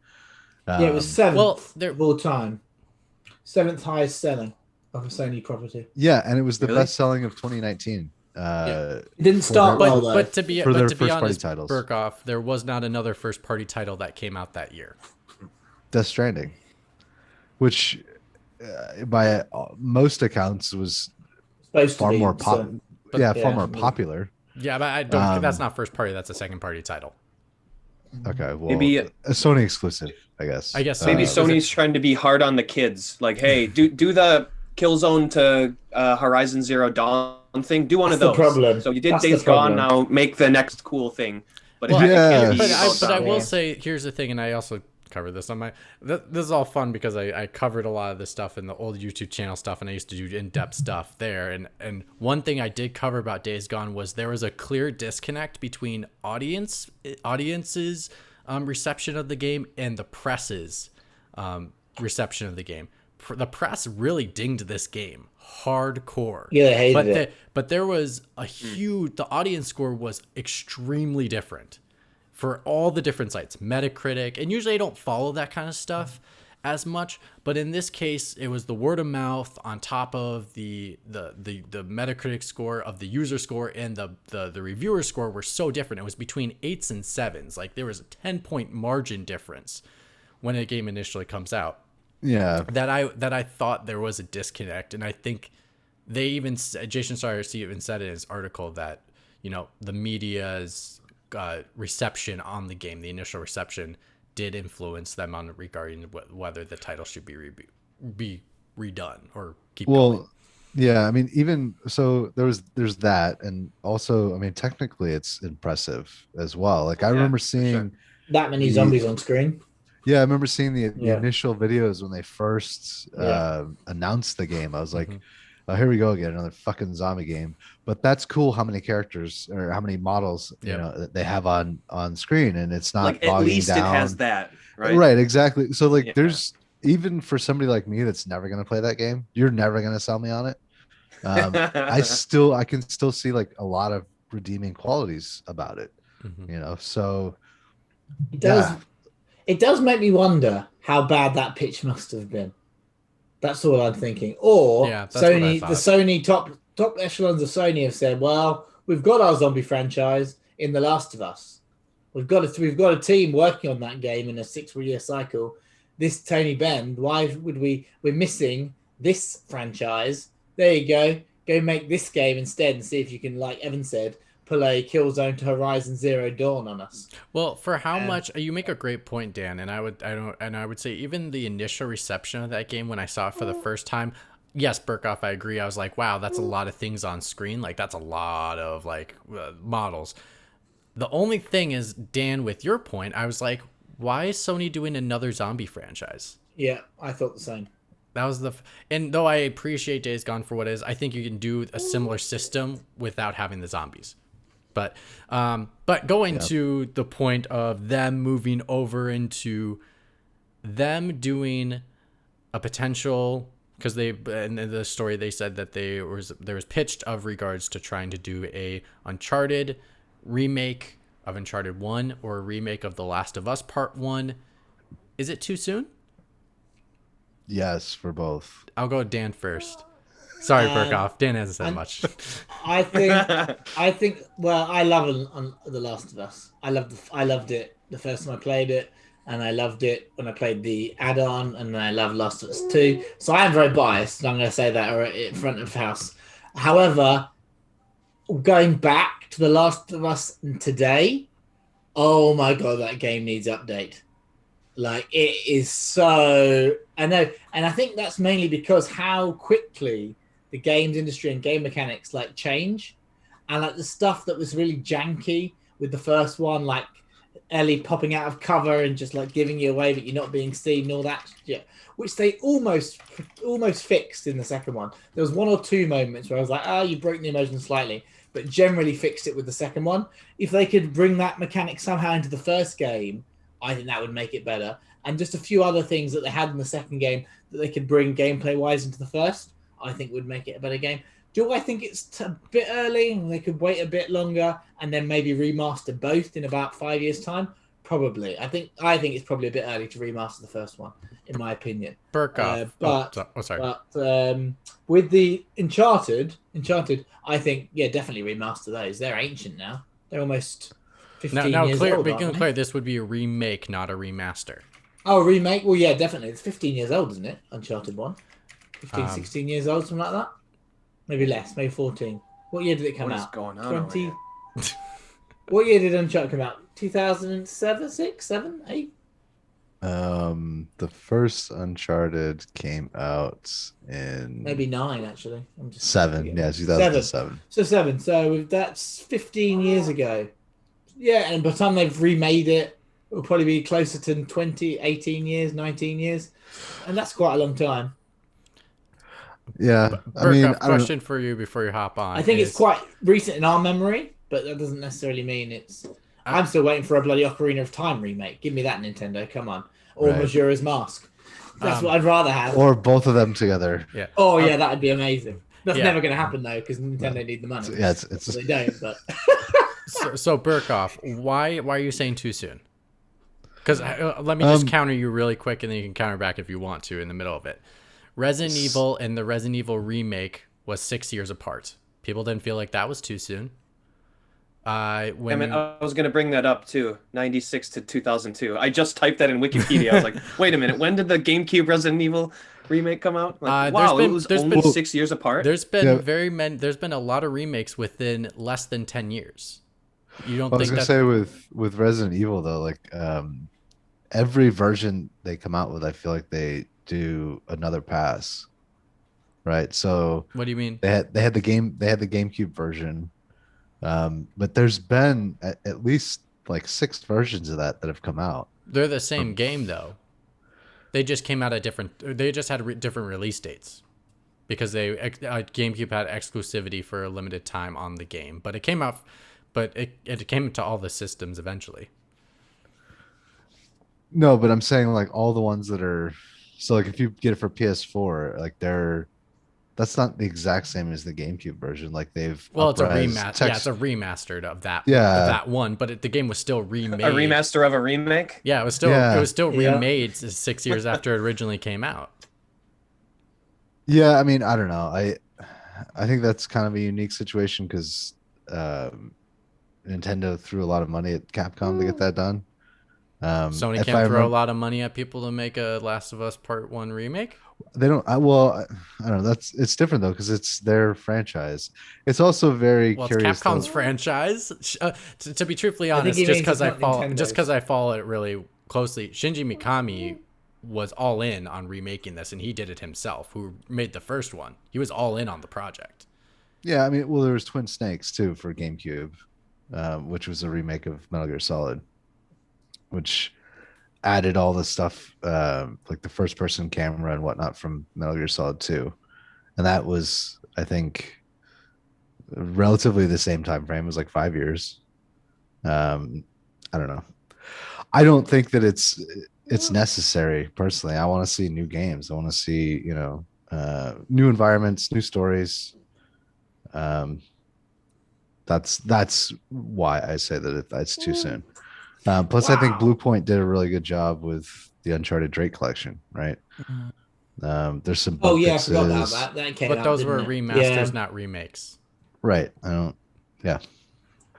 It was seventh of all time. 7th highest selling of a Sony property. Yeah, and it was the best selling of 2019. It didn't start well though. But to be honest, Burkoff, there was not another first party title that came out that year. Death Stranding, which by most accounts was far more popular. Yeah, but I don't. That's not first party. That's a second party title. Okay, well, maybe a Sony exclusive, I guess. Maybe Sony's trying to be hard on the kids. Like, hey, do the Killzone to Horizon Zero Dawn thing. Do one of those. Problem. So you did Days Gone. Now make the next cool thing. But I will say, here's the thing, and I also covered this on my. This is all fun because I covered a lot of this stuff in the old YouTube channel stuff, and I used to do in-depth stuff there. And one thing I did cover about Days Gone was there was a clear disconnect between audience's reception of the game and the press's reception of the game. The press really dinged this game hardcore. Yeah, they hated it. But there was a huge. The audience score was extremely different for all the different sites, Metacritic, and usually I don't follow that kind of stuff as much, but in this case, it was the word of mouth on top of the Metacritic score of the user score, and the reviewer score were so different. It was between 8s and 7s. Like there was a 10-point margin difference when a game initially comes out. Yeah, that I thought there was a disconnect, and I think they even Jason Schreier even said in his article that, you know, the media's reception on the game, the initial reception, did influence them on regarding whether the title should be redone or keep going. Yeah, I mean, even so, there's that, and also, I mean, technically, it's impressive as well. Like I remember seeing that many zombies on screen. Yeah, I remember seeing the Yeah. initial videos when they first announced the game. I was like, oh, here we go again, another fucking zombie game. But that's cool how many characters or how many models you know that they have on screen, and it's not like at least down. it has that, right? Right, exactly. So like there's even for somebody like me that's never gonna play that game, you're never gonna sell me on it. I can still see like a lot of redeeming qualities about it. You know, so it does make me wonder how bad that pitch must have been. That's all I'm thinking. Or Sony, the Sony top echelons of Sony have said, well, we've got our zombie franchise in The Last of Us. We've got a team working on that game in a 6-year cycle. This Tony Benn, why would we're missing this franchise? There you go. Go make this game instead and see if you can, like Evan said, pull a Killzone to Horizon Zero Dawn on us. Well, for how much you make a great point, Dan, and I would say even the initial reception of that game when I saw it for the first time, yes, Burkoff, I agree. I was like, wow, that's a lot of things on screen. Like that's a lot of like models. The only thing is, Dan, with your point, I was like, why is Sony doing another zombie franchise? Yeah, I thought the same. That was and though I appreciate Days Gone for what it is, I think you can do a similar system without having the zombies. But going to the point of them moving over into them doing a potential, because in the story they said that there was pitched of regards to trying to do a Uncharted remake of Uncharted 1 or a remake of The Last of Us Part 1. Is it too soon? Yes, for both. I'll go Dan first. Sorry, Burkoff. Dan hasn't said much. I think. Well, I love on The Last of Us. I loved it the first time I played it, and I loved it when I played the add-on, and I love Last of Us 2. So I am very biased. I'm going to say that in front of house. However, going back to The Last of Us today, oh my god, that game needs update. Like it is so. I know, and I think that's mainly because how quickly the games industry and game mechanics like change, and like the stuff that was really janky with the first one, like Ellie popping out of cover and just like giving you away but you're not being seen and all that, which they almost fixed in the second one. There was one or two moments where I was like, oh, you broke the immersion slightly, but generally fixed it with the second one. If they could bring that mechanic somehow into the first game, I think that would make it better. And just a few other things that they had in the second game that they could bring gameplay-wise into the first, I think would make it a better game. Do I think it's a bit early and they could wait a bit longer and then maybe remaster both in about 5 years' time? Probably. I think it's probably a bit early to remaster the first one, in my opinion. Burkoff. But with the Uncharted, I think, definitely remaster those. They're ancient now. They're almost 15 years old. We can clear this would be a remake, not a remaster. Oh, remake? Well, yeah, definitely. It's 15 years old, isn't it? Uncharted 1. 15, 16 years old, something like that. Maybe less, maybe 14. What year did it come out? What is going on 20. What year did Uncharted come out? 2007, 6, 7, 8? The first Uncharted came out in maybe 9, actually. I'm just 7. Yeah, 2007. So 7. So that's 15 years ago. Yeah, and by the time they've remade it, it'll probably be closer to 20, 18 years, 19 years. And that's quite a long time. Yeah. Question for you before you hop on. I think it's quite recent in our memory, but that doesn't necessarily mean it's... I'm still waiting for a bloody Ocarina of Time remake. Give me that, Nintendo. Come on. Or Majora's Mask. That's what I'd rather have. Or both of them together. Yeah. Oh, yeah, that'd be amazing. That's never going to happen, though, because Nintendo need the money. Yeah, they don't, but... So Burkoff, why are you saying too soon? Because let me just counter you really quick, and then you can counter back if you want to in the middle of it. Resident Evil and the Resident Evil remake was 6 years apart. People didn't feel like that was too soon. I mean, I was going to bring that up too. 96 to 2002. I just typed that in Wikipedia. I was like, wait a minute, when did the GameCube Resident Evil remake come out? Like, wow, it was only 6 years apart. There's been Yeah. there's been a lot of remakes within less than 10 years. You don't I was think gonna that? say with Resident Evil though, like every version they come out with, I feel like they do another pass, right? So What do you mean? they had the GameCube version, but there's been at least like 6 versions of that have come out. They're the same From game though. They just came out at different. They just had different release dates because GameCube had exclusivity for a limited time on the game, but it came out. But it came to all the systems eventually. No, but I'm saying like all the ones that are so like if you get it for PS4, like that's not the exact same as the GameCube version. Like they've Well, it's a up-res remaster. Yeah, text. it's a remastered of Yeah, that one, but the game was still remade. A remaster of a remake? Yeah, Yeah. it was still Yeah. remade 6 years after it originally came out. yeah. I mean, I don't know. I think that's kind of a unique situation because Nintendo threw a lot of money at Capcom to get that done. Sony If can't I throw a remember, lot of money at people to make a Last of Us Part 1 remake. they don't. I don't know. It's different though because it's their franchise. It's also very Well, it's curious. Capcom's though. franchise. To be truthfully I think honest, he just means because it's not Nintendo's. I follow it really closely, Shinji Mikami was all in on remaking this, and he did it himself. Who made the first one? He was all in on the project. Yeah, I mean, well, there was Twin Snakes too for GameCube, which was a remake of Metal Gear Solid, which added all the stuff like the first person camera and whatnot from Metal Gear Solid 2. And that was, I think, relatively the same time frame. It was like 5 years. I don't know. I don't think that it's necessary personally. I want to see new games. I want to see, new environments, new stories. Um, that's why I say that it's too soon. Plus, I think Wow. Blue Point did a really good job with the Uncharted Drake collection, right? There's some Oh bug yeah, I fixes, forgot about that. That came But out, those didn't were it? remasters, Yeah. not remakes. right? I don't. Yeah,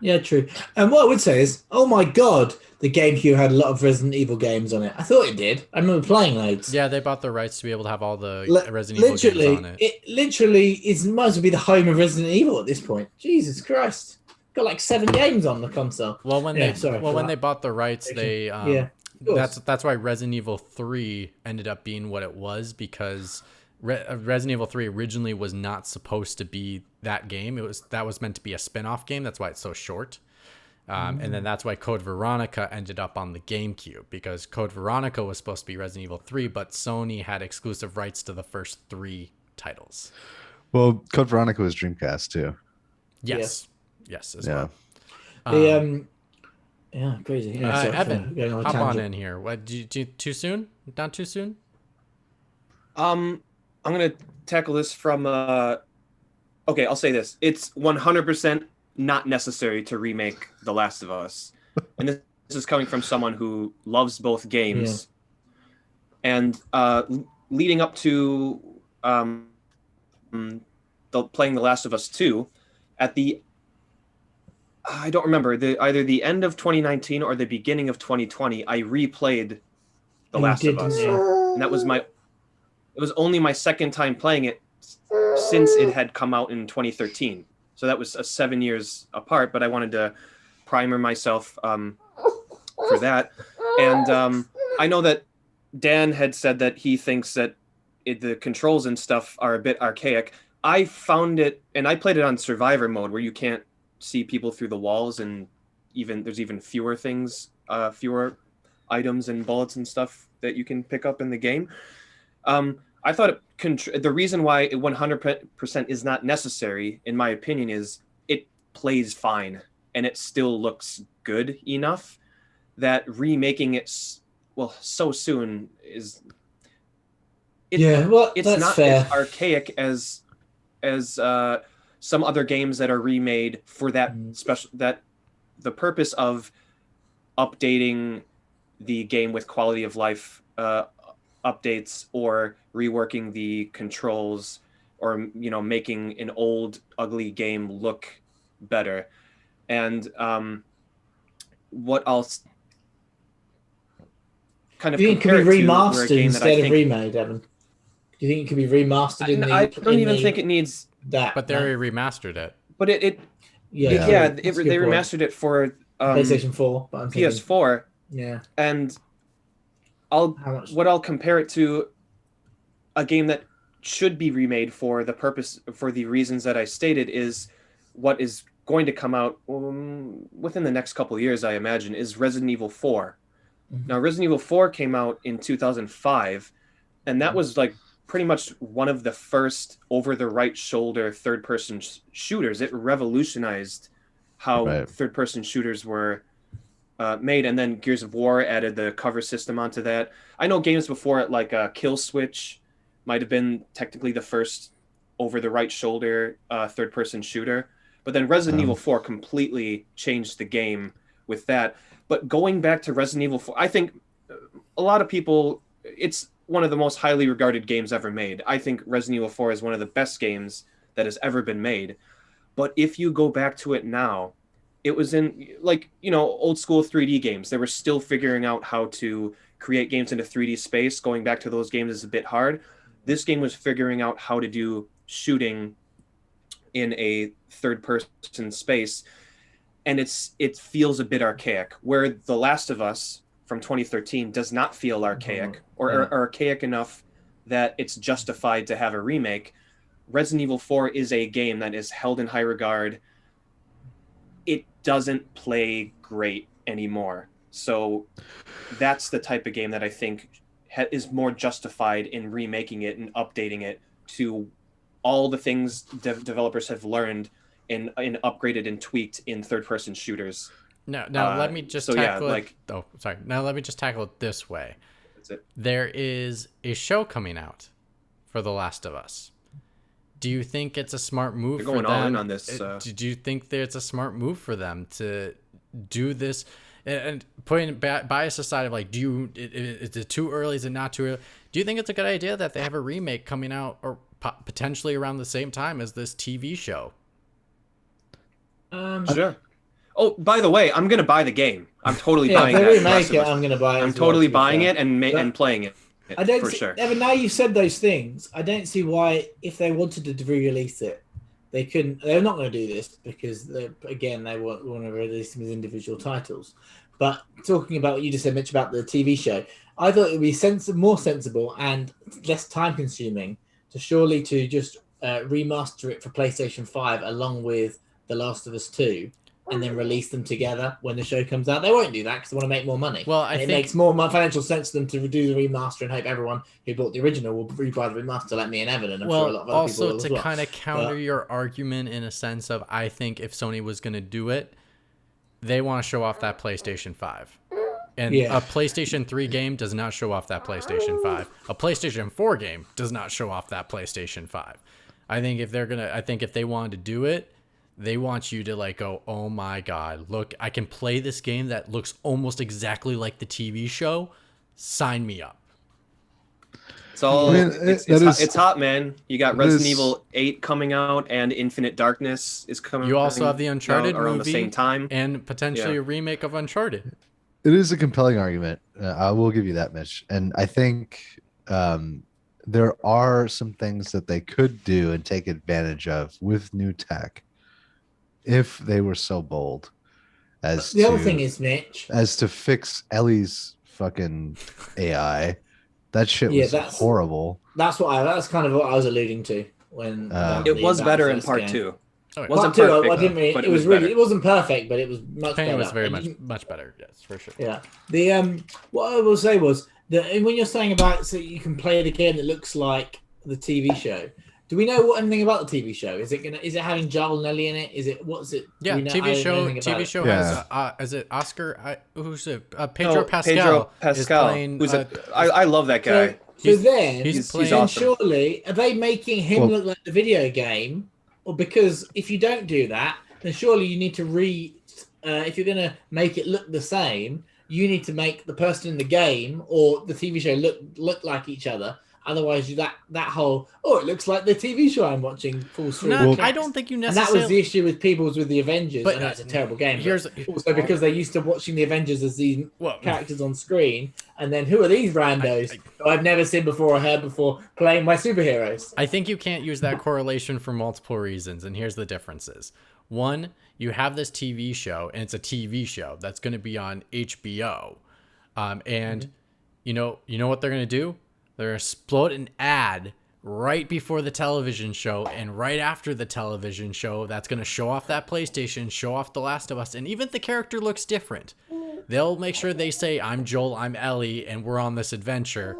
Yeah, true. And what I would say is, oh my god, the GameCube had a lot of Resident Evil games on it. I thought it did. I remember playing loads. Yeah, they bought the rights to be able to have all the Resident Evil Literally, games on it. it literally is might as well be the home of Resident Evil at this point. Jesus Christ, got like 7 games on the console. Well, when Yeah, sorry for when they that. bought the rights, they Yeah, of course. that's why Resident Evil 3 ended up being what it was because Resident Evil 3 originally was not supposed to be that game. That was meant to be a spin-off game. That's why it's so short. And then that's why Code Veronica ended up on the GameCube because Code Veronica was supposed to be Resident Evil 3, but Sony had exclusive rights to the first 3 titles. well, Code Veronica was Dreamcast too. Yes. Yes, as Yeah, well. The yeah, crazy. Yeah, sorry for Evan, going on a hop on tangent. in here. What? Too soon? Not too soon? I'm gonna tackle this from okay, I'll say this. It's 100% not necessary to remake The Last of Us. And this is coming from someone who loves both games. And leading up to playing The Last of Us 2, at the I don't remember, either the end of 2019 or the beginning of 2020, I replayed The You Last did, of Us. didn't you? And it was only my second time playing it since it had come out in 2013. So that was 7 years apart, but I wanted to primer myself for that. And I know that Dan had said that he thinks that the controls and stuff are a bit archaic. I found it, and I played it on survivor mode where you can't see people through the walls, and there's even fewer things, fewer items and bullets and stuff that you can pick up in the game. I thought the reason why it 100% is not necessary, in my opinion, is it plays fine and it still looks good enough that remaking it so soon is. Yeah, well, it's that's not fair. as archaic as some other games that are remade for that special, that the purpose of updating the game with quality of life updates or reworking the controls or making an old ugly game look better. And what I'll kind of Do you think it compare could be it to where a remastered game that I instead of think remade, Evan? Do you think it could be remastered in the? I don't even think it needs that. But they already remastered it. but it yeah, that's a good they point. remastered it for PlayStation 4, but I'm thinking, PS4, yeah. and How much? what I'll compare it to a game that should be remade for the reasons that I stated is what is going to come out within the next couple of years, I imagine, is Resident Evil 4. Mhm. Now, Resident Evil 4 came out in 2005, and that was like pretty much one of the first over-the-right-shoulder third-person shooters. It revolutionized how Right. third-person shooters were made, and then Gears of War added the cover system onto that. I know games before it, like Kill Switch, might have been technically the first over-the-right-shoulder third-person shooter, but then Resident Evil 4 completely changed the game with that. But going back to Resident Evil 4, I think a lot of people, it's one of the most highly regarded games ever made. I think Resident Evil 4 is one of the best games that has ever been made. But if you go back to it now, it was in, like, old school 3D games. They were still figuring out how to create games into 3D space. Going back to those games is a bit hard. This game was figuring out how to do shooting in a third person space, and it feels a bit archaic, where The Last of Us from 2013 does not feel archaic or archaic enough that it's justified to have a remake. Resident Evil 4 is a game that is held in high regard. It doesn't play great anymore, so that's the type of game that I think is more justified in remaking it and updating it to all the things developers have learned and upgraded and tweaked in third-person shooters. Now let me just tackle it. Oh, sorry. Now let me just tackle it this way. That's it. There is a show coming out for The Last of Us. Do you think it's a smart move They're for going them? all in on this. Do you think that it's a smart move for them to do this? And putting bias aside of like, is it too early? Is it not too early? Do you think it's a good idea that they have a remake coming out or potentially around the same time as this TV show? Sure. Oh, by the way, I'm gonna buy the game. I'm totally buying if that. they remake it, I'm gonna buy it. I'm totally buying it and playing it. I don't for see, sure. Evan, now you've said those things, I don't see why, if they wanted to re-release it, they couldn't. They're not going to do this because, they want to release them as individual titles. But talking about what you just said, Mitch, about the TV show, I thought it would be more sensible and less time-consuming to just remaster it for PlayStation 5 along with The Last of Us 2 and then release them together when the show comes out. They won't do that because they want to make more money. Well, it makes more financial sense to them to do the remaster and hope everyone who bought the original will rebuy the remaster, like me and Evan, and I'm sure a lot of other people will as well. Also, to kind of counter your argument in a sense of, I think if Sony was going to do it, they want to show off that PlayStation 5. And a PlayStation 3 game does not show off that PlayStation 5. A PlayStation 4 game does not show off that PlayStation 5. I think if they wanted to do it, they want you to like go, oh my God, look, I can play this game that looks almost exactly like the TV show. Sign me up. It's all it's hot, man. You got Resident Evil 8 coming out, and Infinite Darkness is coming. You also have the Uncharted around movie the same time, and potentially a remake of Uncharted. It is a compelling argument. I will give you that, Mitch. And I think there are some things that they could do and take advantage of with new tech if they were so bold as the other thing is, Mitch, as to fix Ellie's fucking AI. That shit was horrible. That's kind of what I was alluding to when it was better in part 2. Oh, part 2, I didn't really. It was really. It wasn't perfect, but it was much better. It was very much better. Yes, for sure. Yeah. What I will say was that when you're saying about so you can play the game that looks like the TV show. Do we know anything about the TV show? Is it having Joel and Ellie in it? What's it? Yeah, TV show has is it Oscar? Who's it? Pedro Pascal. Pedro Pascal. Playing, I love that guy. He's awesome. Surely are they making him look like the video game? Or because if you don't do that, then surely you need to if you're going to make it look the same, you need to make the person in the game or the TV show look like each other. Otherwise, that whole it looks like the TV show I'm watching falls through. No, the I cracks. don't think you And that necessarily. was the issue with People's with the Avengers. But, I know it's a terrible game. here's- But also because they're used to watching the Avengers as these characters on screen, and then who are these randos who I've never seen before or heard before playing my superheroes? I think you can't use that correlation for multiple reasons, and here's the differences. One, you have this TV show, and it's a TV show that's going to be on HBO, and you know what they're going to do? They're going to explode an ad right before the television show and right after the television show that's going to show off that PlayStation, show off The Last of Us, and even if the character looks different, they'll make sure they say, I'm Joel, I'm Ellie, and we're on this adventure.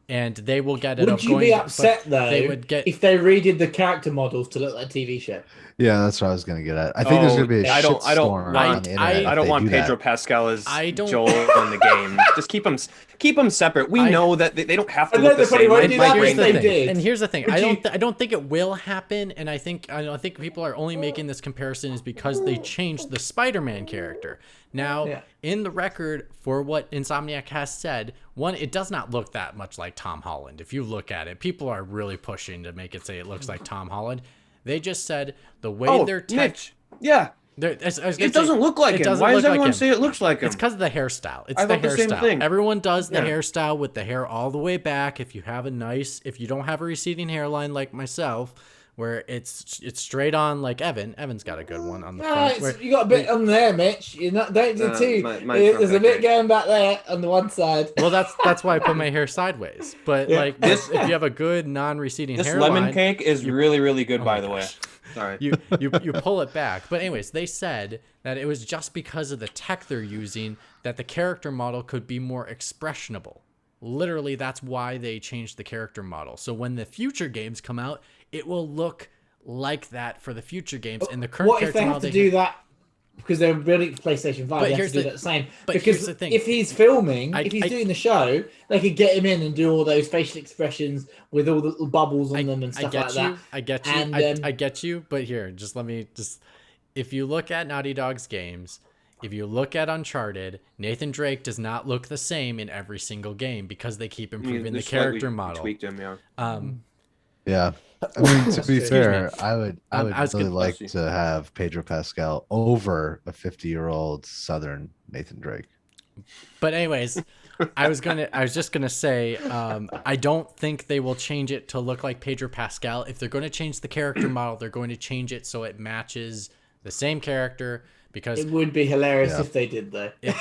And they will get it. Would you be upset though if they redid the character models to look like a TV show? Yeah, that's what I was gonna get at. I think there's gonna be a shitstorm on the internet. I don't want Pedro Pascal as Joel in the game. Just keep them separate. We know that they don't have to look the same. And here's the thing. I don't think it will happen. And I think people are only making this comparison is because they changed the Spider-Man character. Now, in the record for what Insomniac has said, one, it does not look that much like Tom Holland. If you look at it, people are really pushing to make it say it looks like Tom Holland. They just said the way they're Mitch. Yeah. It doesn't look like him. Why does everyone say it looks like him? It's because of the hairstyle. It's the hairstyle. Same thing. Everyone does the hairstyle with the hair all the way back. If you don't have a receding hairline like myself, where it's straight on like Evan's got a good one on the front. You got a bit on there, Mitch. Don't do too. There's a bit going back there on the one side. Well, that's why I put my hair sideways. But if you have a good non-receding hairline, this lemon cake is really, really good, by the way. Sorry. You pull it back. But anyways, they said that it was just because of the tech they're using that the character model could be more expressionable. Literally, that's why they changed the character model. So when the future games come out, it will look like that for the future games. And the current what if they have to do that because they're building PlayStation 5? They have to do that same. But because here's the thing. If he's filming, if he's doing the show, they could get him in and do all those facial expressions with all the bubbles on them and stuff like that. I get you. And, I get you. But here, if you look at Naughty Dog's games, if you look at Uncharted, Nathan Drake does not look the same in every single game because they keep improving the character model. Tweaked him, yeah. I mean, to be fair, I would really like to have Pedro Pascal over a 50-year-old Southern Nathan Drake. But anyways, I was just gonna say, I don't think they will change it to look like Pedro Pascal. If they're going to change the character model, they're going to change it so it matches the same character. Because it would be hilarious if they did, though. They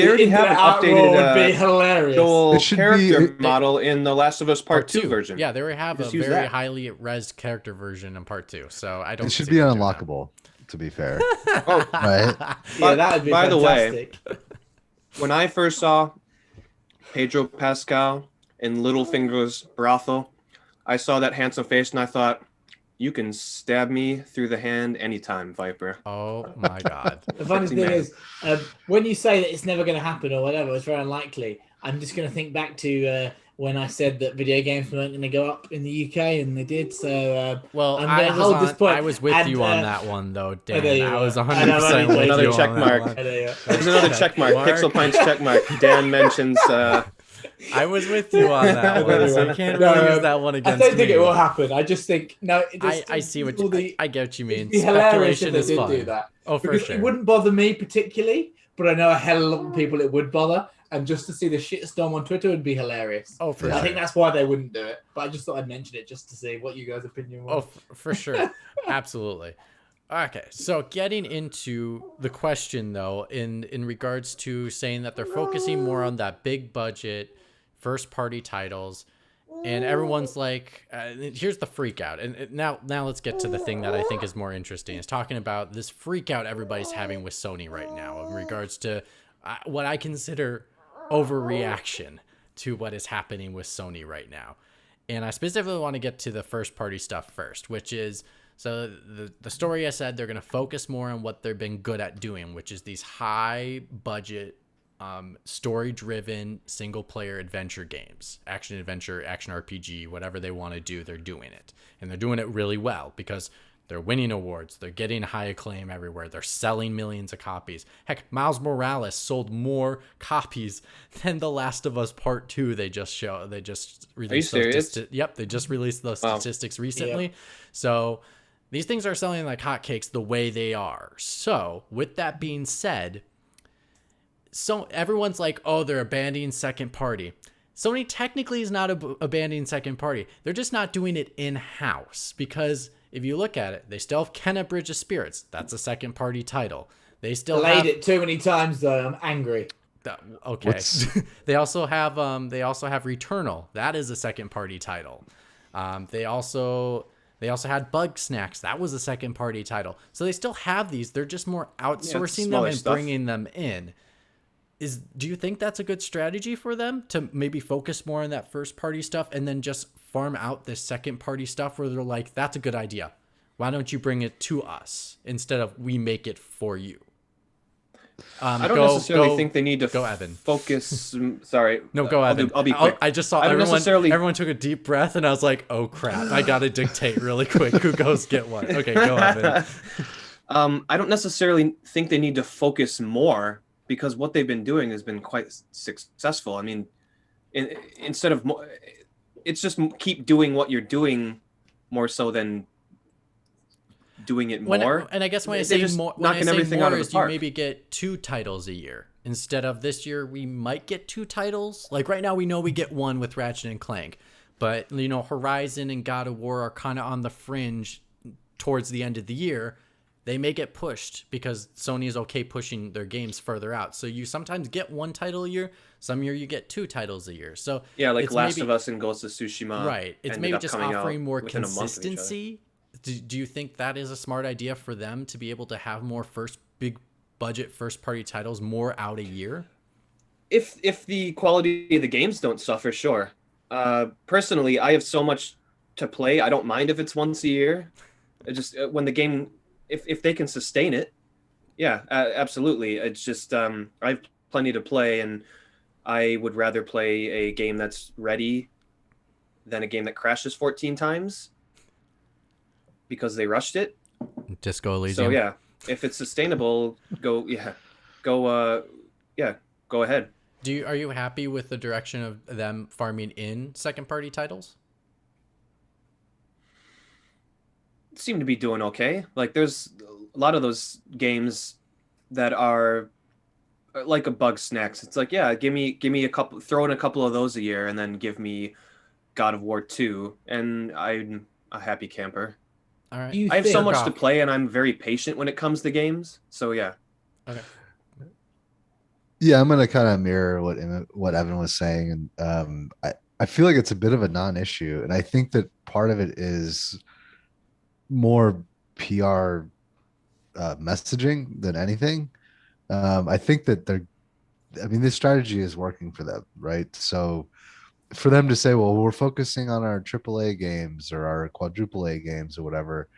already have an updated Joel character model in the Last of Us Part 2 version. Yeah, they already have a very highly rezzed character version in Part 2. So I don't. It should be unlockable, to be fair. Right? Yeah, that would be by fantastic. The way, when I first saw Pedro Pascal in Littlefinger's brothel, I saw that handsome face and I thought, you can stab me through the hand anytime, Viper. Oh my God. The funny thing is, when you say that it's never going to happen or whatever, it's very unlikely. I'm just going to think back to when I said that video games weren't going to go up in the UK, and they did. So, I was with you on that one, though, Dan. I was 100% with another you check on mark. that one. There's another check mark. Pixel Pints check mark. Dan mentions... I was with you on that one, so you can't really use that one against me. I don't think it will happen. I just think I see what I get what you mean. Speculation is fun. Do that. Oh, for because sure. It wouldn't bother me particularly, but I know a hell of a lot of people it would bother. And just to see the shitstorm on Twitter would be hilarious. Oh, for sure. I think that's why they wouldn't do it. But I just thought I'd mention it just to see what you guys' opinion was. Oh, for sure. Absolutely. Okay, so getting into the question, though, in regards to saying that they're focusing more on that big budget, first-party titles, and everyone's like, here's the freak out. And now let's get to the thing that I think is more interesting. It's talking about this freak out everybody's having with Sony right now in regards to what I consider overreaction to what is happening with Sony right now. And I specifically want to get to the first-party stuff first, which is, so the story I said they're going to focus more on what they've been good at doing, which is these high-budget, story-driven single-player adventure games, action adventure, action RPG, whatever they want to do, they're doing it, and they're doing it really well because They're winning awards. They're getting high acclaim everywhere. They're selling millions of copies. Heck, Miles Morales sold more copies than The Last of Us Part 2 they just released. Are you serious? Yep, they just released those statistics recently. Yep. So these things are selling like hotcakes the way they are. So with that being said, so everyone's like, oh, they're abandoning second party. Sony technically is not abandoning second party. They're just not doing it in-house, because if you look at it, they still have Kenna Bridge of Spirits. That's a second party title. They still Played have it too many times though. I'm angry. okay. They also have Returnal. That is a second party title. They also had Bug Snacks. That was a second party title. So they still have these. They're just more outsourcing them and bringing them in. Do you think that's a good strategy for them to maybe focus more on that first party stuff and then just farm out this second party stuff where they're like, that's a good idea. Why don't you bring it to us instead of we make it for you? I don't necessarily think they need to go, Evan. Focus. Sorry. No, go, Evan. I'll be quick. I just saw everyone took a deep breath, and I was like, oh, crap. I got to dictate really quick who goes get what. Okay, go, Evan. I don't necessarily think they need to focus more, because what they've been doing has been quite successful. I mean, instead of more, it's just keep doing what you're doing more so than doing it more. And I guess when I say more, is you park. maybe get 2 titles a year instead of this year. We might get 2 titles. Like right now, we know we get 1 with Ratchet and Clank, but Horizon and God of War are kind of on the fringe towards the end of the year. They may get pushed because Sony is okay pushing their games further out. So you sometimes get 1 title a year. Some year you get 2 titles a year. So yeah, like Last of Us and Ghost of Tsushima. Right. It's maybe just offering more consistency. Do you think that is a smart idea for them to be able to have more big budget first party titles more out a year? If the quality of the games don't suffer, sure. Personally, I have so much to play. I don't mind if it's once a year. Just when the game, if they can sustain it, yeah, absolutely. It's just I have plenty to play, and I would rather play a game that's ready than a game that crashes 14 times because they rushed it. Disco Elysium. So yeah, if it's sustainable, go ahead. Are you happy with the direction of them farming in second party titles? Seem to be doing okay. Like there's a lot of those games that are like a Bug Snacks. It's like, yeah, give me a couple, throw in a couple of those a year, and then give me God of War 2, and I'm a happy camper. All right. I have so much to play, and I'm very patient when it comes to games. So yeah. Okay. Yeah, I'm gonna kind of mirror what Evan was saying, and I feel like it's a bit of a non-issue, and I think that part of it is more PR messaging than anything. I think that this strategy is working for them, right? So for them to say, well, we're focusing on our AAA games or our quadruple A games or whatever,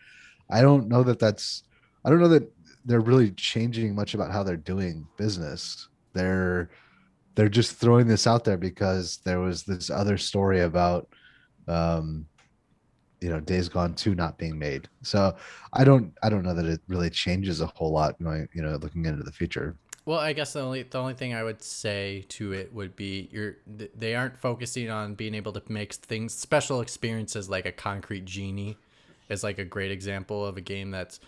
I don't know that they're really changing much about how they're doing business. They're just throwing this out there because there was this other story about Days Gone 2 not being made. So I don't know that it really changes a whole lot looking into the future. Well, I guess the only thing I would say to it would be they aren't focusing on being able to make things special experiences. Like a Concrete Genie is like a great example of a game that's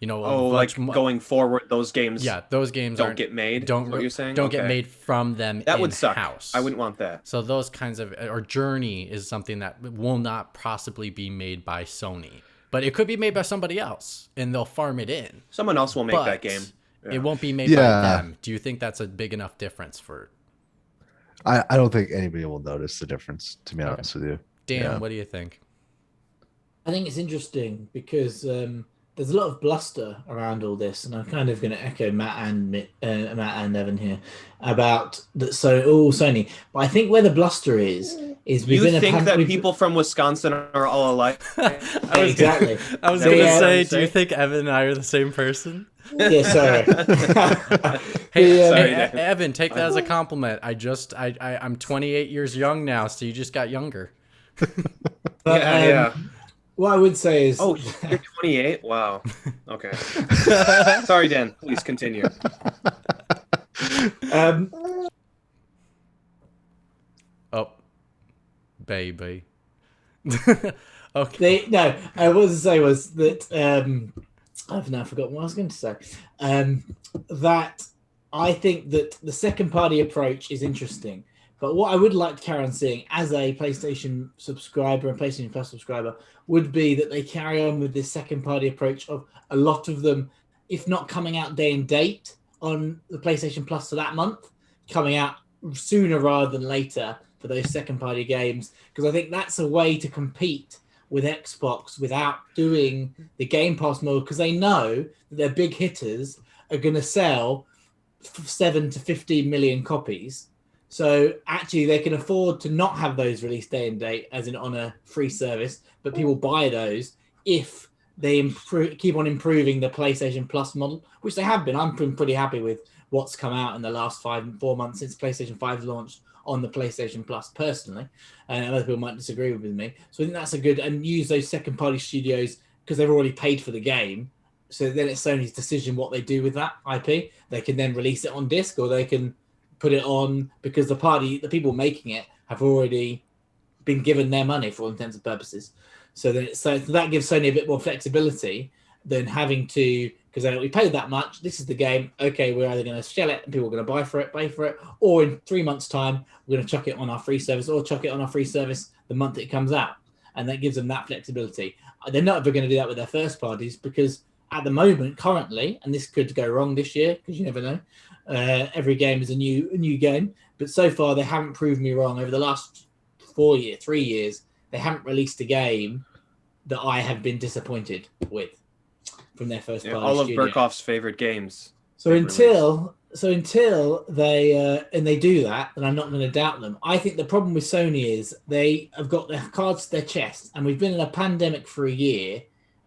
going forward, those games don't get made. What you're saying? Don't get made from them. That would suck. House. I wouldn't want that. So those kinds of, or Journey is something that will not possibly be made by Sony, but it could be made by somebody else, and they'll farm it in. Someone else will make that game. Yeah. It won't be made by them. Do you think that's a big enough difference for? I don't think anybody will notice the difference, to be honest with you. Dan, what do you think? I think it's interesting because there's a lot of bluster around all this, and I'm kind of going to echo Matt and Evan here about that. So Sony, but I think where the bluster is you think that people from Wisconsin are all alike? Exactly. I was going to say, do you think Evan and I are the same person? Yeah, sorry. Hey, Evan, take that as a compliment. I'm 28 years young now, so you just got younger. Yeah. What I would say is, Oh, you're 28. Wow. Okay. Sorry, Dan. Please continue. um, Oh, baby. Okay. no, I was to say was that I've now forgotten what I was going to say. That I think that the second party approach is interesting, but what I would like to carry on seeing as a PlayStation subscriber and PlayStation Plus subscriber would be that they carry on with this second party approach of a lot of them, if not coming out day and date on the PlayStation Plus for that month, coming out sooner rather than later for those second party games, because I think that's a way to compete with Xbox without doing the Game Pass mode, because they know that their big hitters are going to sell 7 to 15 million copies. So actually they can afford to not have those release day and date as in on a free service, but people buy those if they keep on improving the PlayStation Plus model, which they have been. I'm pretty happy with what's come out in the last 4 months since PlayStation 5 launched on the PlayStation Plus personally, and other people might disagree with me. So I think that's a good, and use those second party studios because they've already paid for the game. So then it's Sony's decision what they do with that IP. They can then release it on disc, or they can put it on because the people making it have already been given their money for all intents and purposes. So that gives Sony a bit more flexibility than having to, because we paid that much. This is the game. Okay, we're either going to sell it and people are going to pay for it, or in 3 months' time we're going to chuck it on our free service, or chuck it on our free service the month it comes out, and that gives them that flexibility. They're not ever going to do that with their first parties because at the moment, currently, and this could go wrong this year because you never know. Every game is a new game, but so far they haven't proved me wrong. Over the last 3 years, they haven't released a game that I have been disappointed with from their first party all of studio. Burkhoff's favorite games. So until they do that, then I'm not going to doubt them. I think the problem with Sony is they have got their cards to their chest, and we've been in a pandemic for a year,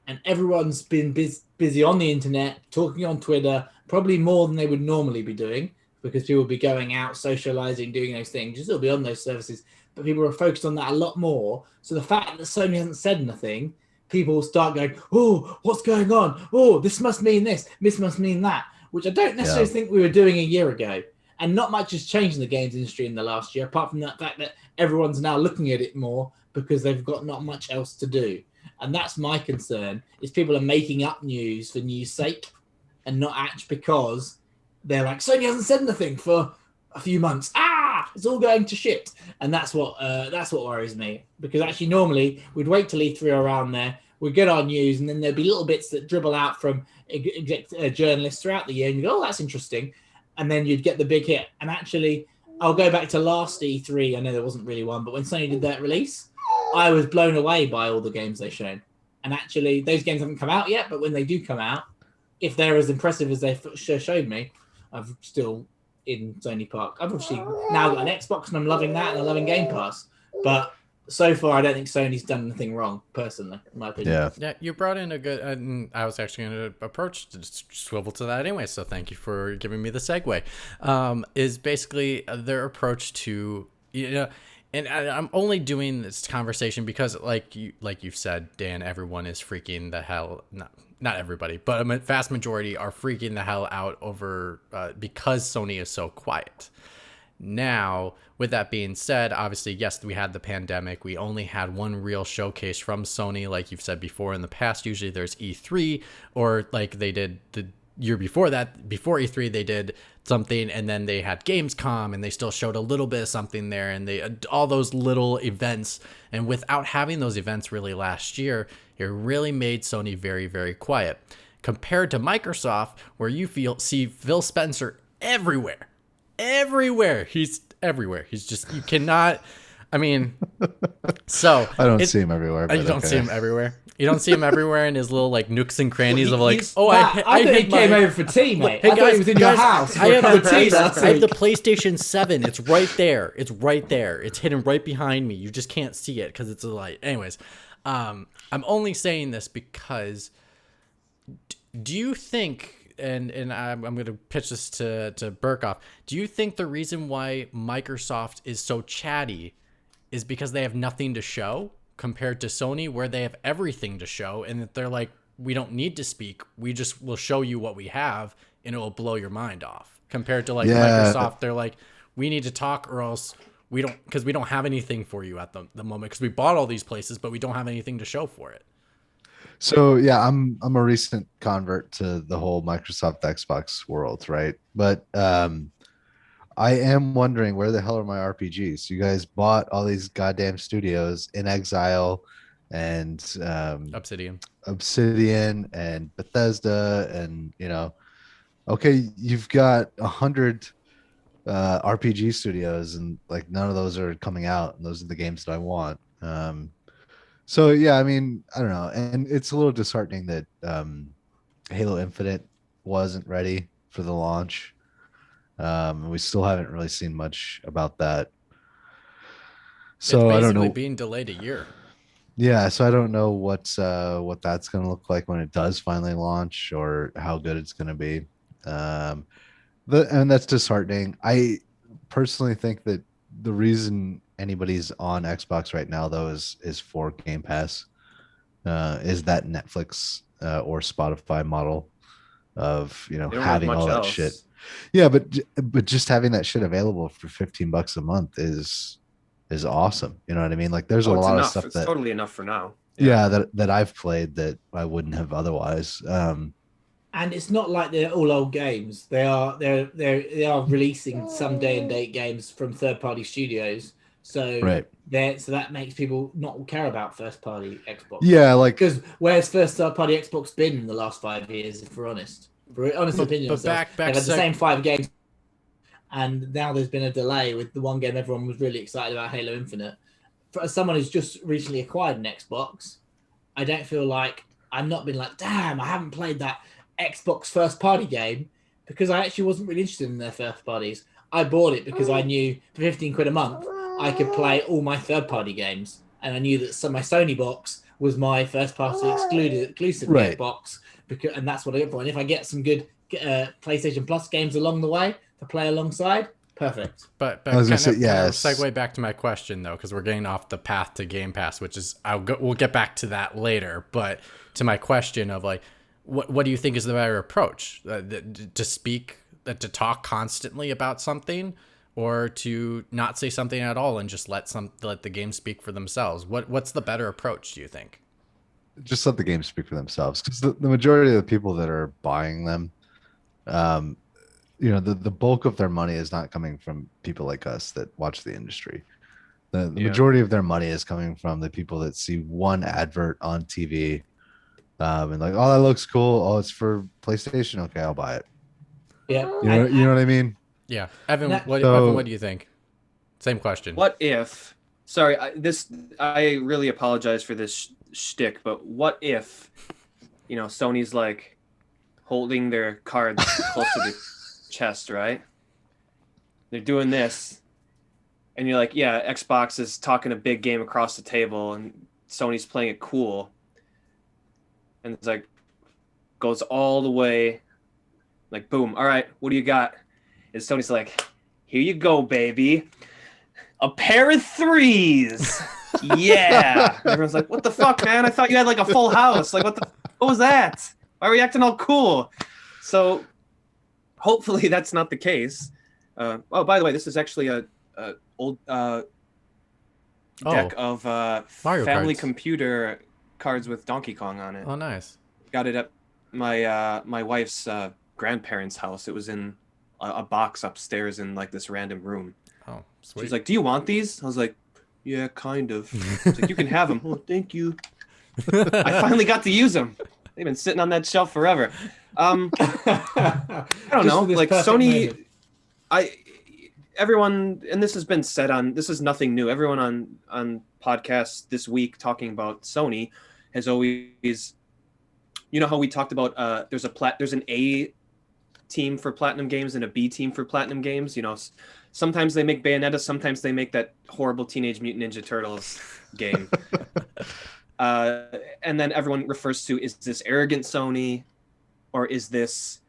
and everyone's been busy on the internet, talking on Twitter, probably more than they would normally be doing, because people will be going out, socializing, doing those things. You'll still be on those services, but people are focused on that a lot more. So the fact that Sony hasn't said anything, people will start going, oh, what's going on? Oh, this must mean this must mean that, which I don't necessarily think we were doing a year ago. And not much has changed in the games industry in the last year, apart from the fact that everyone's now looking at it more because they've got not much else to do. And that's my concern, is people are making up news for news sake and not actually because they're like, Sony hasn't said anything for a few months. It's all going to shit. And that's what worries me, because actually normally we'd wait till E3 around there, we'd get our news, and then there'd be little bits that dribble out from journalists throughout the year, and you go, oh, that's interesting. And then you'd get the big hit. And actually, I'll go back to last E3. I know there wasn't really one, but when Sony did that release, I was blown away by all the games they showed. And actually, those games haven't come out yet, but when they do come out, if they're as impressive as they showed me, I'm still in Sony Park. I've obviously now got an Xbox, and I'm loving that, and I'm loving Game Pass. But so far, I don't think Sony's done anything wrong, personally, in my opinion. Yeah, you brought in a good... I was actually going to approach to swivel to that anyway, so thank you for giving me the segue. Is basically their approach to... And I'm only doing this conversation because, like you've said, Dan, everyone is freaking the hell... Not everybody, but a vast majority are freaking the hell out over... because Sony is so quiet. Now, with that being said, obviously, yes, we had the pandemic. We only had one real showcase from Sony, like you've said before. In the past, usually there's E3, or like they did the year before that. Before E3, they did something, and then they had Gamescom, and they still showed a little bit of something there, and they all those little events. And without having those events really last year, it really made Sony very, very quiet. Compared to Microsoft, where you see Phil Spencer everywhere. He's everywhere. He's just, you cannot, I mean, so I don't see him everywhere. You don't see him everywhere. You don't see him everywhere in his little like nooks and crannies of like, I thought he came over for tea, mate. Hey I guys, thought he was in your house. I have the PlayStation 7. It's right there. It's hidden right behind me. You just can't see it because it's a light. Anyways, I'm only saying this because do you think, and I'm going to pitch this to Burkhoff, do you think the reason why Microsoft is so chatty is because they have nothing to show? compared to Sony, where they have everything to show, and that they're like, we don't need to speak. We just will show you what we have, and it will blow your mind off. Compared to like Microsoft, they're like, we need to talk or else we don't, because we don't have anything for you at the moment, because we bought all these places, but we don't have anything to show for it. So yeah, I'm a recent convert to the whole Microsoft Xbox world, right? But I am wondering, where the hell are my RPGs? You guys bought all these goddamn studios, In Exile and Obsidian and Bethesda, and okay, you've got 100 RPG studios, and like none of those are coming out, and those are the games that I want. So yeah, I mean, I don't know, and it's a little disheartening that Halo Infinite wasn't ready for the launch. We still haven't really seen much about that. So it's I don't know. being delayed a year. Yeah, so I don't know what that's going to look like when it does finally launch, or how good it's going to be. And that's disheartening. I personally think that the reason anybody's on Xbox right now, though, is for Game Pass, is that Netflix or Spotify model of They don't have having much all that else. shit. Yeah, but just having that shit available for $15 a month is awesome. You know what I mean? Like, there's a lot of stuff It's that totally enough for now. yeah, that I've played that I wouldn't have otherwise. And it's not like they're all old games. They are releasing some day and date games from third party studios. So Right. so that makes people not care about first party Xbox. Yeah, like, because where's first party Xbox been in the last 5 years? If we're honest, opinion, but back they've had the same 5 games, and now there's been a delay with the one game everyone was really excited about, Halo Infinite. For someone who's just recently acquired an Xbox, I don't feel like I'm not been like, damn, I haven't played that Xbox first party game, because I actually wasn't really interested in their first parties. I bought it because I knew for 15 quid a month I could play all my third party games, and I knew that my Sony box was my first party exclusive Right. box, and that's what I get for. And if I get some good PlayStation Plus games along the way to play alongside, perfect. But I was kind gonna of, say, kind of yes. segue back to my question though, because we're getting off the path to Game Pass, which is we'll get back to that later. But to my question of like, what do you think is the better approach? To talk constantly about something, or to not say something at all and just let the game speak for themselves? What's the better approach, do you think? Just let the games speak for themselves, because the majority of the people that are buying them, the bulk of their money is not coming from people like us that watch the industry. The majority of their money is coming from the people that see one advert on TV, and like, oh, that looks cool. Oh, it's for PlayStation. Okay, I'll buy it. Yeah, you know what I mean? Yeah, Evan, Evan, what do you think? Same question. What if? Sorry, I really apologize for this shtick, but what if, Sony's like holding their cards close to the chest, right? They're doing this, and you're like, yeah, Xbox is talking a big game across the table, and Sony's playing it cool, and it's like goes all the way, like, boom, all right, what do you got? And Sony's like, here you go, baby. A pair of 3s. Yeah. And everyone's like, what the fuck, man? I thought you had like a full house. Like, what was that? Why are we acting all cool? So hopefully that's not the case. By the way, this is actually a old deck of Mario family cards. computer cards with Donkey Kong on it. Oh, nice. Got it at my wife's grandparents' house. It was in a box upstairs in like this random room. Oh, sweet. She's like, do you want these? I was like, yeah, kind of. She's like, you can have them. Oh, thank you. I finally got to use them. They've been sitting on that shelf forever. I don't know. Like Sony, moment. Everyone, and this has been said this is nothing new. Everyone on podcasts this week talking about Sony has always, how we talked about there's an A team for Platinum Games and a B team for Platinum Games. Sometimes they make Bayonetta, sometimes they make that horrible Teenage Mutant Ninja Turtles game. And then everyone refers to, is this arrogant Sony, or is this,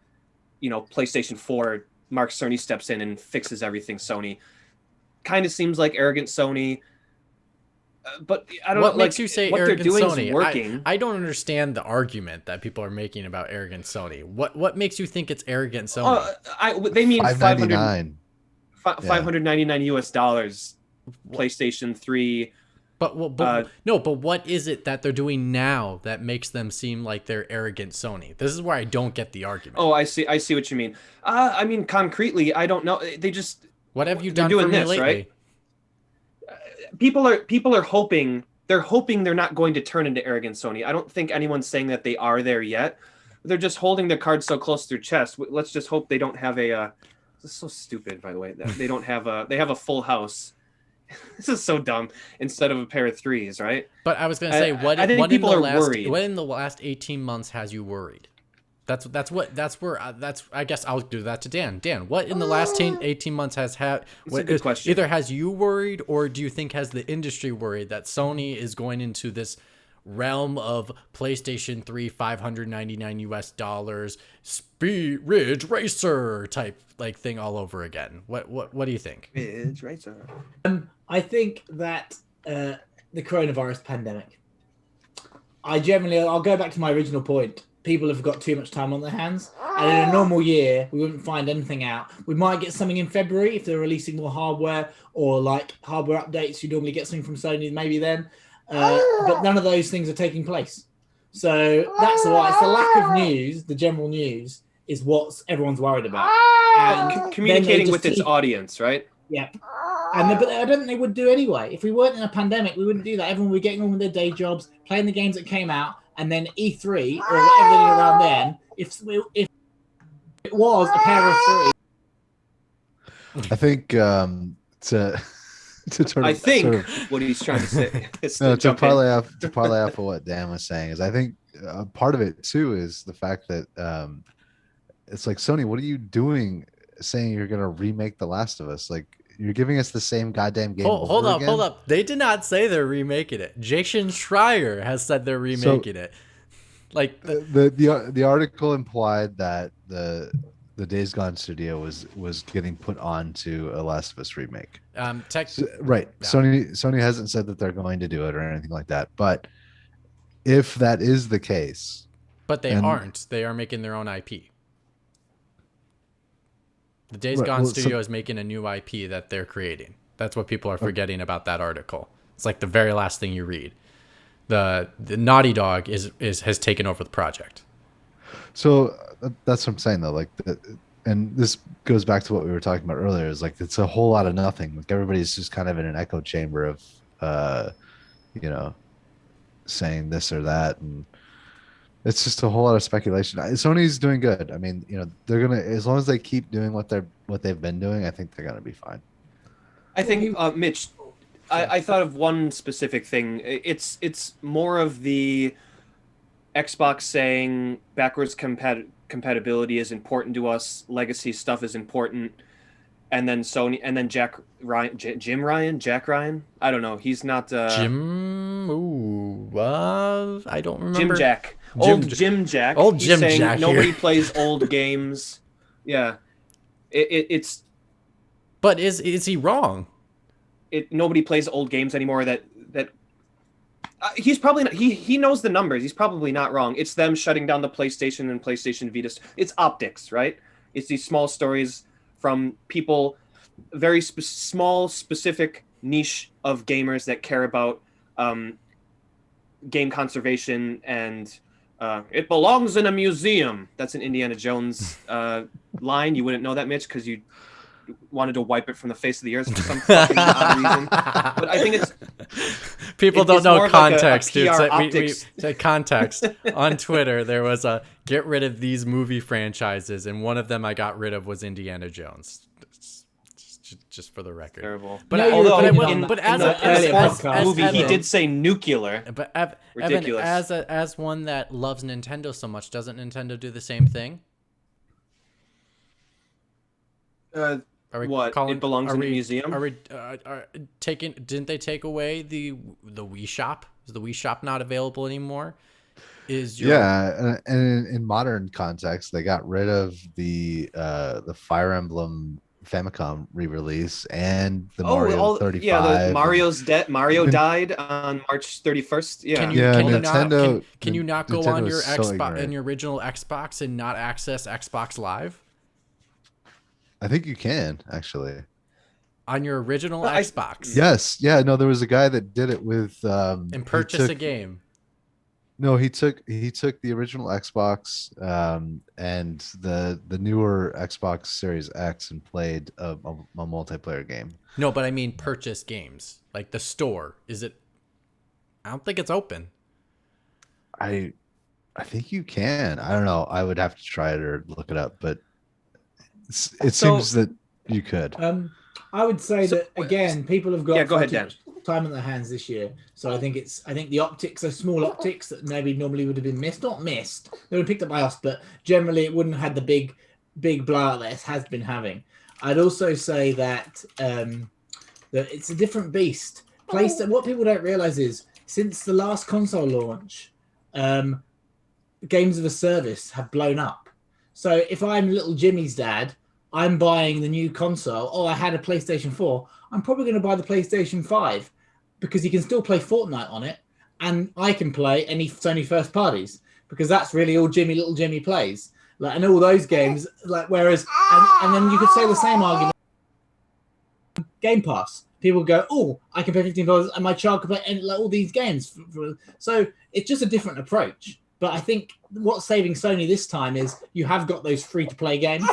PlayStation 4, Mark Cerny steps in and fixes everything Sony? Kind of seems like arrogant Sony. But I don't What know, makes like, you say what they're arrogant doing Sony? is working. I don't understand the argument that people are making about arrogant Sony. What makes you think it's arrogant Sony? They mean 599. Yeah. $599 US, PlayStation 3. But what is it that they're doing now that makes them seem like they're arrogant Sony? This is where I don't get the argument. Oh, I see what you mean. I mean, concretely, I don't know. What have you they're done doing for me this, lately? right? People are hoping they're not going to turn into arrogant Sony. I don't think anyone's saying that they are there yet. They're just holding their cards so close to their chest. Let's just hope they don't have a. This is so stupid, by the way. That they don't have a. They have a full house. This is so dumb. Instead of a pair of threes, right? But I was going to say, I think people are worried. What in the last 18 months has you worried? That's I guess I'll do that to Dan. Dan, what in the last 18 months has had? That's a good question. Either has you worried, or do you think has the industry worried that Sony is going into this realm of PlayStation 3 $599 US Speed Ridge Racer type like thing all over again? What do you think? Ridge Racer. I think that the coronavirus pandemic. I'll go back to my original point. People have got too much time on their hands, and in a normal year, we wouldn't find anything out. We might get something in February if they're releasing more hardware or like hardware updates. You normally get something from Sony, maybe then. But none of those things are taking place. So that's why it's the lack of news, the general news, is what everyone's worried about. And communicating with its audience, right? Yeah. But I don't think they would do anyway. If we weren't in a pandemic, we wouldn't do that. Everyone would be getting on with their day jobs, playing the games that came out, and then E3 or everything around then. If it was a pair of three. I think what he's trying to say is to parlay off of what Dan was saying is I think part of it too is the fact that it's like, Sony, what are you doing saying you're going to remake The Last of Us? Like, you're giving us the same goddamn game. Hold up. They did not say they're remaking it. Jason Schreier has said they're remaking it. Like the article implied that the Days Gone studio was getting put onto a Last of Us remake. Right. Yeah. Sony hasn't said that they're going to do it or anything like that. But if that is the case, but they aren't. They are making their own IP. The Days Gone studio is making a new IP that they're creating. That's what people are forgetting about that article. It's like the very last thing you read. The Naughty Dog has taken over the project. So that's what I'm saying though. Like, and this goes back to what we were talking about earlier. Is like it's a whole lot of nothing. Like everybody's just kind of in an echo chamber of, saying this or that, and it's just a whole lot of speculation. Sony's doing good. I mean, they're gonna, as long as they keep doing what they've been doing, I think they're gonna be fine. I think, Mitch, I thought of one specific thing. It's more of the Xbox saying backwards compatibility is important to us, legacy stuff is important, and then Sony, and then Jack Ryan. I don't know. He's not Jim. I don't remember. Jim Jack. Jim Jack. Old Jim Jack. Nobody plays old games. Yeah, it's. But is he wrong? Nobody plays old games anymore. He's probably not. He knows the numbers. He's probably not wrong. It's them shutting down the PlayStation and PlayStation Vita. It's optics, right? It's these small stories from people, very small, specific niche of gamers that care about game conservation and. It belongs in a museum. That's an Indiana Jones line. You wouldn't know that, Mitch, because you wanted to wipe it from the face of the earth for some fucking odd reason. But I think it's people don't know context, like dude. We say context on Twitter. There was a get rid of these movie franchises, and one of them I got rid of was Indiana Jones. Just for the record. Terrible. But in as the movie, he did say nuclear. But ridiculous. Evan, as one that loves Nintendo so much, doesn't Nintendo do the same thing? It belongs in a museum. Are we taking? Didn't they take away the Wii Shop? Is the Wii Shop not available anymore? And in modern context, they got rid of the Fire Emblem Famicom re-release and the Oh, Mario all 35. yeah, the Mario's dead. Mario Nin- died on March 31st. Yeah. Can you Yeah, can you Nintendo- not can you not go Nintendo on is your so Xbox ignorant. and your original Xbox and not access Xbox Live I think you can actually. on your original I- Xbox Yes, yeah. No, there was a guy that did it with. and He purchase a took- game? No, he took the original Xbox and the newer Xbox Series X and played a multiplayer game. No, but I mean purchase games. Like the store. Is it I don't think it's open. I think you can. I don't know. I would have to try it or look it up, but it So- seems that you could. I would say that again, people have got Yeah, go ahead, far too much time on their hands this year. So I think the optics are small optics that maybe normally would have been missed. Not missed. They were picked up by us, but generally it wouldn't have had the big blowout that it has been having. I'd also say that that it's a different beast. What people don't realize is since the last console launch, games of a service have blown up. So if I'm little Jimmy's dad, I'm buying the new console. Oh, I had a PlayStation 4. I'm probably going to buy the PlayStation 5 because you can still play Fortnite on it, and I can play any Sony first parties because that's really all little Jimmy plays. Like, and all those games, like, whereas, and then you could say the same argument. Game Pass. People go, oh, I can pay $15 and my child can play and like all these games. So it's just a different approach. But I think what's saving Sony this time is you have got those free-to-play games.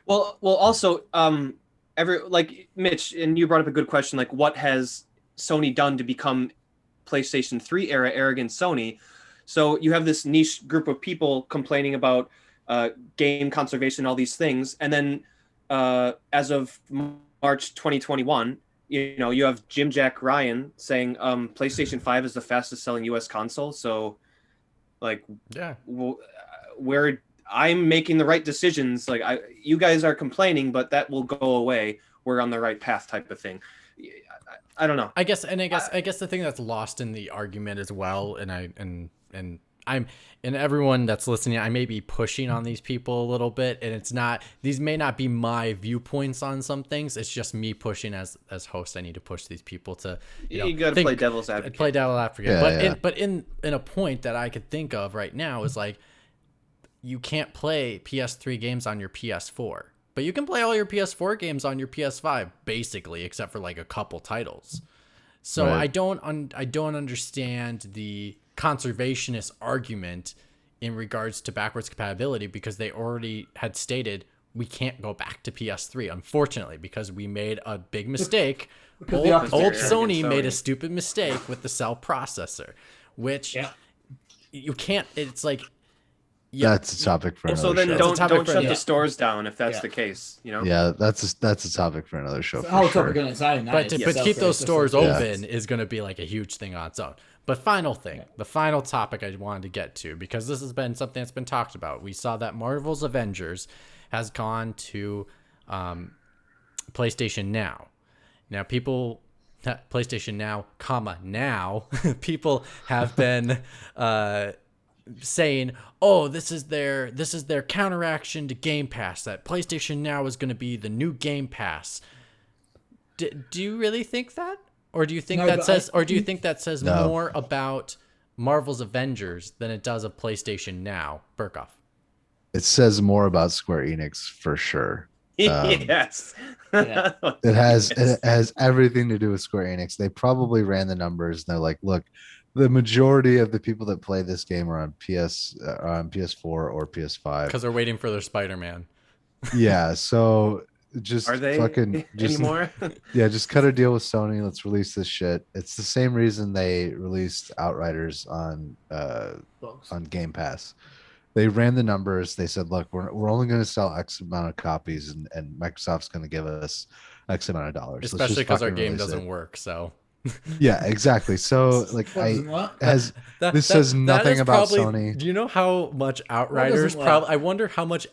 Well, also, like Mitch, and you brought up a good question. Like, what has Sony done to become PlayStation 3 era arrogant Sony? So you have this niche group of people complaining about game conservation, all these things, and then as of March 2021, you have Jim Jack Ryan saying PlayStation 5 is the fastest selling US console. So, like, Yeah. where I'm making the right decisions. Like, you guys are complaining, but that will go away. We're on the right path, type of thing. I don't know. I guess the thing that's lost in the argument as well, and everyone that's listening, I may be pushing on these people a little bit, and these may not be my viewpoints on some things. It's just me pushing as host. I need to push these people to You got to play devil's advocate. Play devil's advocate. Yeah, but in a point that I could think of right now is like, you can't play PS3 games on your PS4, but you can play all your PS4 games on your PS5, basically, except for like a couple titles. So Right. I don't understand the conservationist argument in regards to backwards compatibility, because they already had stated we can't go back to PS3, unfortunately, because we made a big mistake. Because Old the opposite- Sony made a Sony. stupid mistake with the cell processor, which you can't. It's like. Yeah, That's a topic for another So then show. It's a don't topic for shut another- the stores down if that's Yeah. the case. Yeah, that's a topic for another show. It's a For whole sure. topic on its own. that but is. but So keep those it's stores just- open is going to be like a huge thing on its own. But final thing, the final topic I wanted to get to, because this has been something that's been talked about. We saw that Marvel's Avengers has gone to PlayStation Now. Now PlayStation Now, now people have been saying, oh, this is their counteraction to Game Pass, that PlayStation Now is going to be the new Game Pass. Do you really think that? Or do you think No, that but says or do you think that says No. more about Marvel's Avengers than it does of PlayStation Now? Burkoff. It says more about Square Enix for sure. Yes. Yeah. It has everything to do with Square Enix. They probably ran the numbers and they're like, look, the majority of the people that play this game are on PS4 or PS5. Because they're waiting for their Spider-Man. Yeah, so just Are they fucking just anymore? yeah, just cut a deal with Sony. Let's release this shit. It's the same reason they released Outriders on Game Pass. They ran the numbers. They said, look, we're only going to sell X amount of copies, and Microsoft's going to give us X amount of dollars. Let's Especially just because our fucking game release doesn't it. work. So Yeah, exactly. So like What? this says nothing is about probably- Sony. Do you know how much Outriders? work? I wonder how much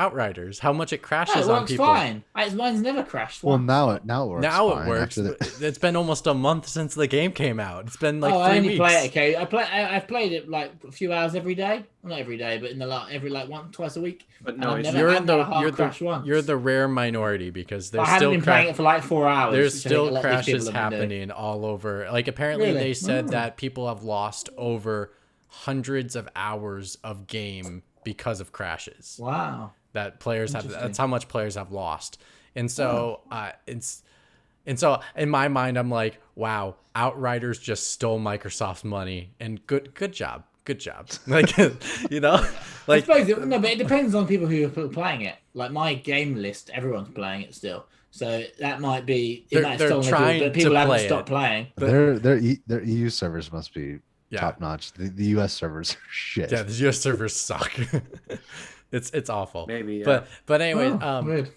Outriders, how much it crashes No, it on works people. fine. Mine's never crashed. Well, once. now it works. Now fine it works. after But it's been almost a month since the game came out. It's been like 3 I only weeks. play it. Okay, I've played it like a few hours every day. Well, not every day, but in the every like twice a week. But And no, I've it's never You're had in the a hard crash once. you're the rare minority because I there's haven't still been playing it for like 4 hours. there's which I think a still lot of these crashes people have been doing. happening all over. Like apparently Really? they said Oh. that people have lost over hundreds of hours of game because of crashes. Wow. That players have. Interesting. That's how much players have lost. And so so in my mind I'm like, wow, Outriders just stole Microsoft's money, and good job. Like like I suppose but it depends on people who are playing it. Like my game list, everyone's playing it still. So that might be They're trying but people to haven't play stopped it. playing. Their EU servers must be Yeah. top notch. The US servers are shit. Yeah, the US servers suck. It's awful. Maybe, yeah. But anyway, Weird.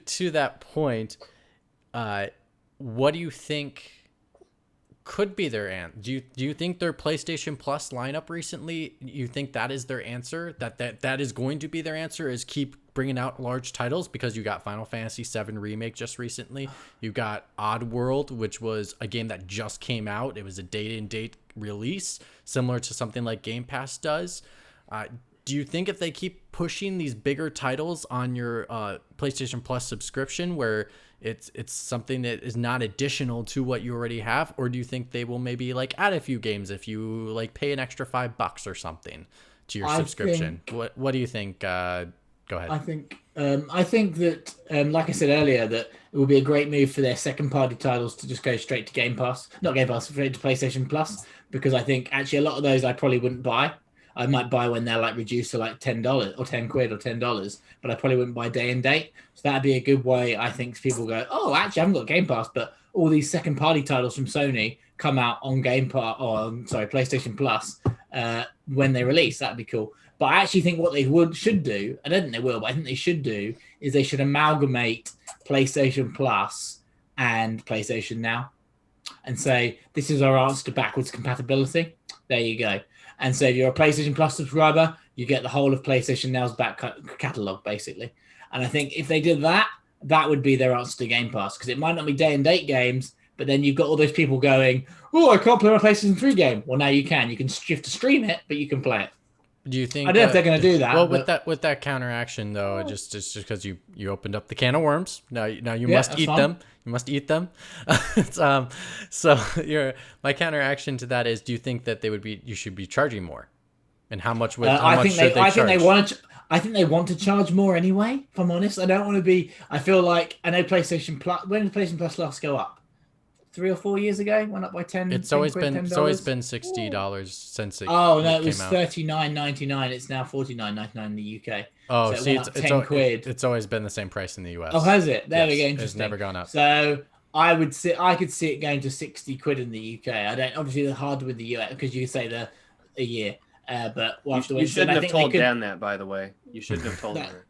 to that point, what do you think could be their answer? Do you think their PlayStation Plus lineup recently? You think that is their answer? That is going to be their answer? Is keep bringing out large titles? Because you got Final Fantasy VII Remake just recently. You got Oddworld, which was a game that just came out. It was a date release, similar to something like Game Pass does. Do you think if they keep pushing these bigger titles on your PlayStation Plus subscription, where it's something that is not additional to what you already have, or do you think they will maybe like add a few games if you like pay an extra $5 or something to your subscription? What do you think? Go ahead. I think that, like I said earlier, that it would be a great move for their second-party titles to just go straight to Game Pass, not Game Pass, straight to PlayStation Plus, because I think actually a lot of those I probably wouldn't buy. I might buy when they're like reduced to like $10 or 10 quid or $10, but I probably wouldn't buy day and date. So that'd be a good way, I think, for people go, oh, actually, I haven't got Game Pass, but all these second-party titles from Sony come out on PlayStation Plus when they release. That'd be cool. But I actually think what they should do, I don't think they will, but I think they should do, is they should amalgamate PlayStation Plus and PlayStation Now and say, this is our answer to backwards compatibility. There you go. And so if you're a PlayStation Plus subscriber, you get the whole of PlayStation Now's back catalog, basically. And I think if they did that, that would be their answer to Game Pass, because it might not be day and date games, but then you've got all those people going, oh, I can't play my PlayStation 3 game. Well, now you can. You can have to stream it, but you can play it. Do you think? I don't know if they're going to do that. Well, but... with that counteraction though, just because you opened up the can of worms. Now you Yeah, must that's eat fine. them. You must eat them. So my counteraction to that is, do you think that you should be charging more, and how much would I think they charge? I think they want to charge more anyway. If I'm honest, I don't want to be. I feel like I know PlayStation Plus. When did PlayStation Plus last go up? 3 or 4 years ago, went up by 10. It's 10 always quid, been $10. since it. Oh no, it it was came out. $39.99. It's now $49.99 in the UK. Oh, so it see, went up 10 quid. It's always been the same price in the US. Oh, has it? There we Yes, go. it's Interesting. never gone up. So I could see it going to 60 quid in the UK. I don't. Obviously, they're hard with the US because you say a year. But we'll have to wait. You shouldn't I have think told they could- Dan that, by the way. You shouldn't have told her.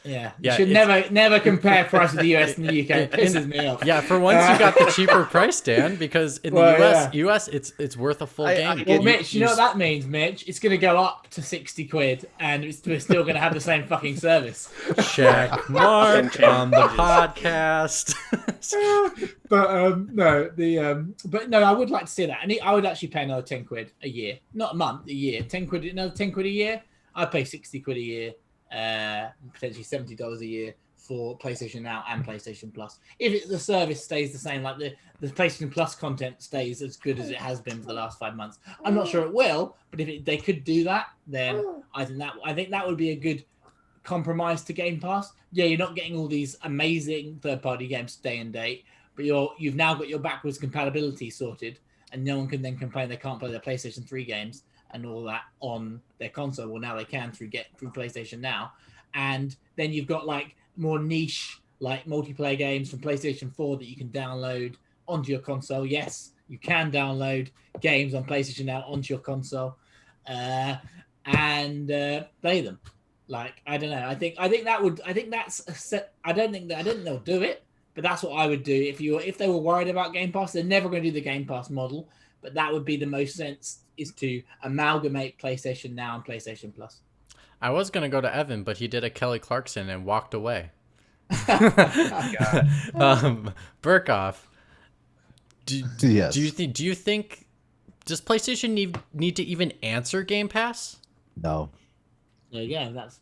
Yeah, Yeah, you should never compare price of the US and the UK. It pisses me off. Yeah, for once you got the cheaper price, Dan, because in the US it's worth a full game. Well, Mitch, you know what that means, Mitch? It's going to go up to 60 quid, and we're still going to have the same fucking service. Check mark on the podcast. But no, I would like to see that, and I would actually pay another 10 quid a year, not a month, a year. 10 quid, another 10 quid a year. I'd pay 60 quid a year. Potentially $70 a year for PlayStation Now and PlayStation Plus. If the service stays the same, like the PlayStation Plus content stays as good as it has been for the last 5 months. I'm not sure it will, but if they could do that, then I think that would be a good compromise to Game Pass. Yeah, you're not getting all these amazing third-party games day and date, but you've now got your backwards compatibility sorted, and no one can then complain they can't play their PlayStation 3 games and all that on their console. Well, now they can through PlayStation Now. And then you've got like more niche, like multiplayer games from PlayStation 4 that you can download onto your console. Yes, you can download games on PlayStation Now onto your console and play them. Like, I don't know. I think that's a set. I don't think they'll do it, but that's what I would do if they were worried about Game Pass. They're never going to do the Game Pass model, but that would be the most sense, is to amalgamate PlayStation Now and PlayStation Plus. I was gonna go to Evan, but he did a Kelly Clarkson and walked away. Burkoff, Yes. do you think does PlayStation need to even answer Game Pass? No. Yeah, that's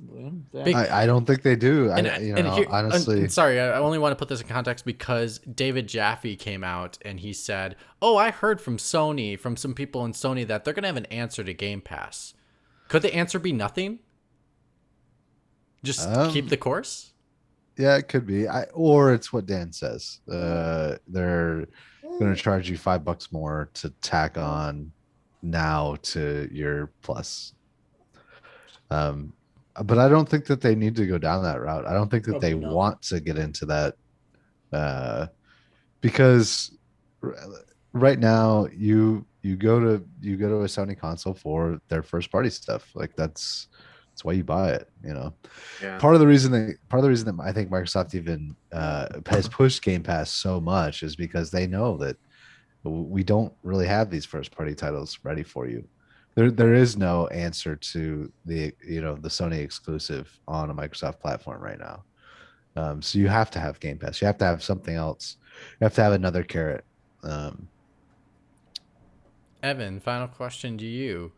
Big- I don't think they do. Honestly. Sorry, I only want to put this in context because David Jaffe came out and he said, "Oh, I heard from Sony, from some people in Sony, that they're gonna have an answer to Game Pass. Could the answer be nothing? Just keep the course." Yeah, it could be. Or it's what Dan says. They're going to charge you $5 more to tack on now to your Plus. But I don't think that they need to go down that route. I don't think that they want to get into that, because right now you go to a Sony console for their first party stuff. Like that's why you buy it. Yeah. Part of the reason that I think Microsoft even has pushed Game Pass so much is because they know that we don't really have these first party titles ready for you. There is no answer to the Sony exclusive on a Microsoft platform right now. So you have to have Game Pass. You have to have something else. You have to have another carrot. Evan, final question to you.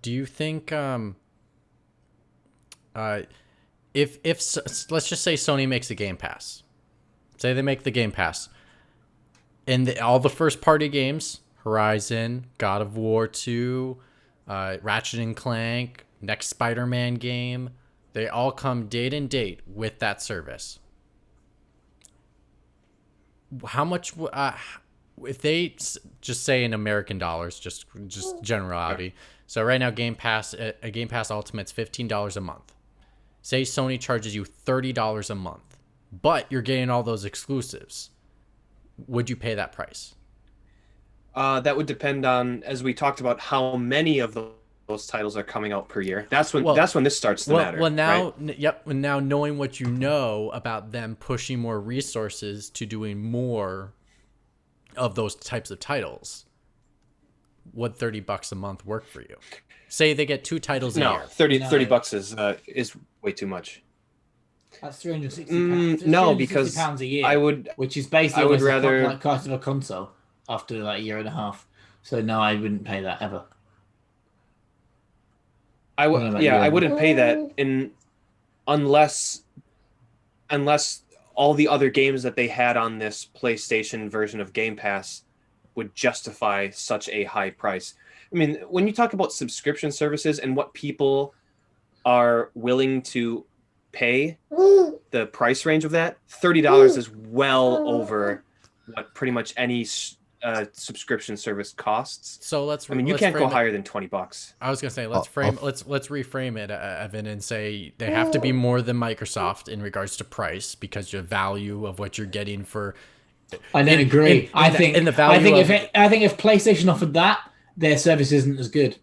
Do you think if let's just say Sony makes a Game Pass, say they make the Game Pass, and all the first party games, Horizon, God of War 2, Ratchet and Clank, next Spider-Man game, they all come date and date with that service. How much if they just say in American dollars, just generality. So right now, Game Pass Ultimate's $15 a month. Say Sony charges you $30 a month, but you're getting all those exclusives. Would you pay that price? That would depend on, as we talked about, how many of those titles are coming out per year. That's when this starts to matter. Well, now, right? Yep. Now knowing what you know about them pushing more resources to doing more of those types of titles, would $30 a month work for you? Say they get 2 titles a year. $30 is way too much. That's 360 no, because pounds a year. Which is basically the cost of a console after like a year and a half. So no, I wouldn't pay that ever. I wouldn't pay that unless all the other games that they had on this PlayStation version of Game Pass would justify such a high price. I mean, when you talk about subscription services and what people are willing to pay, the price range of that, $30 is well over what pretty much any subscription service costs. So you can't go higher than $20. I was gonna say let's reframe it, Evan, and say they have to be more than Microsoft in regards to price, because your value of what you're getting for. I don't agree. I think if PlayStation offered that, their service isn't as good.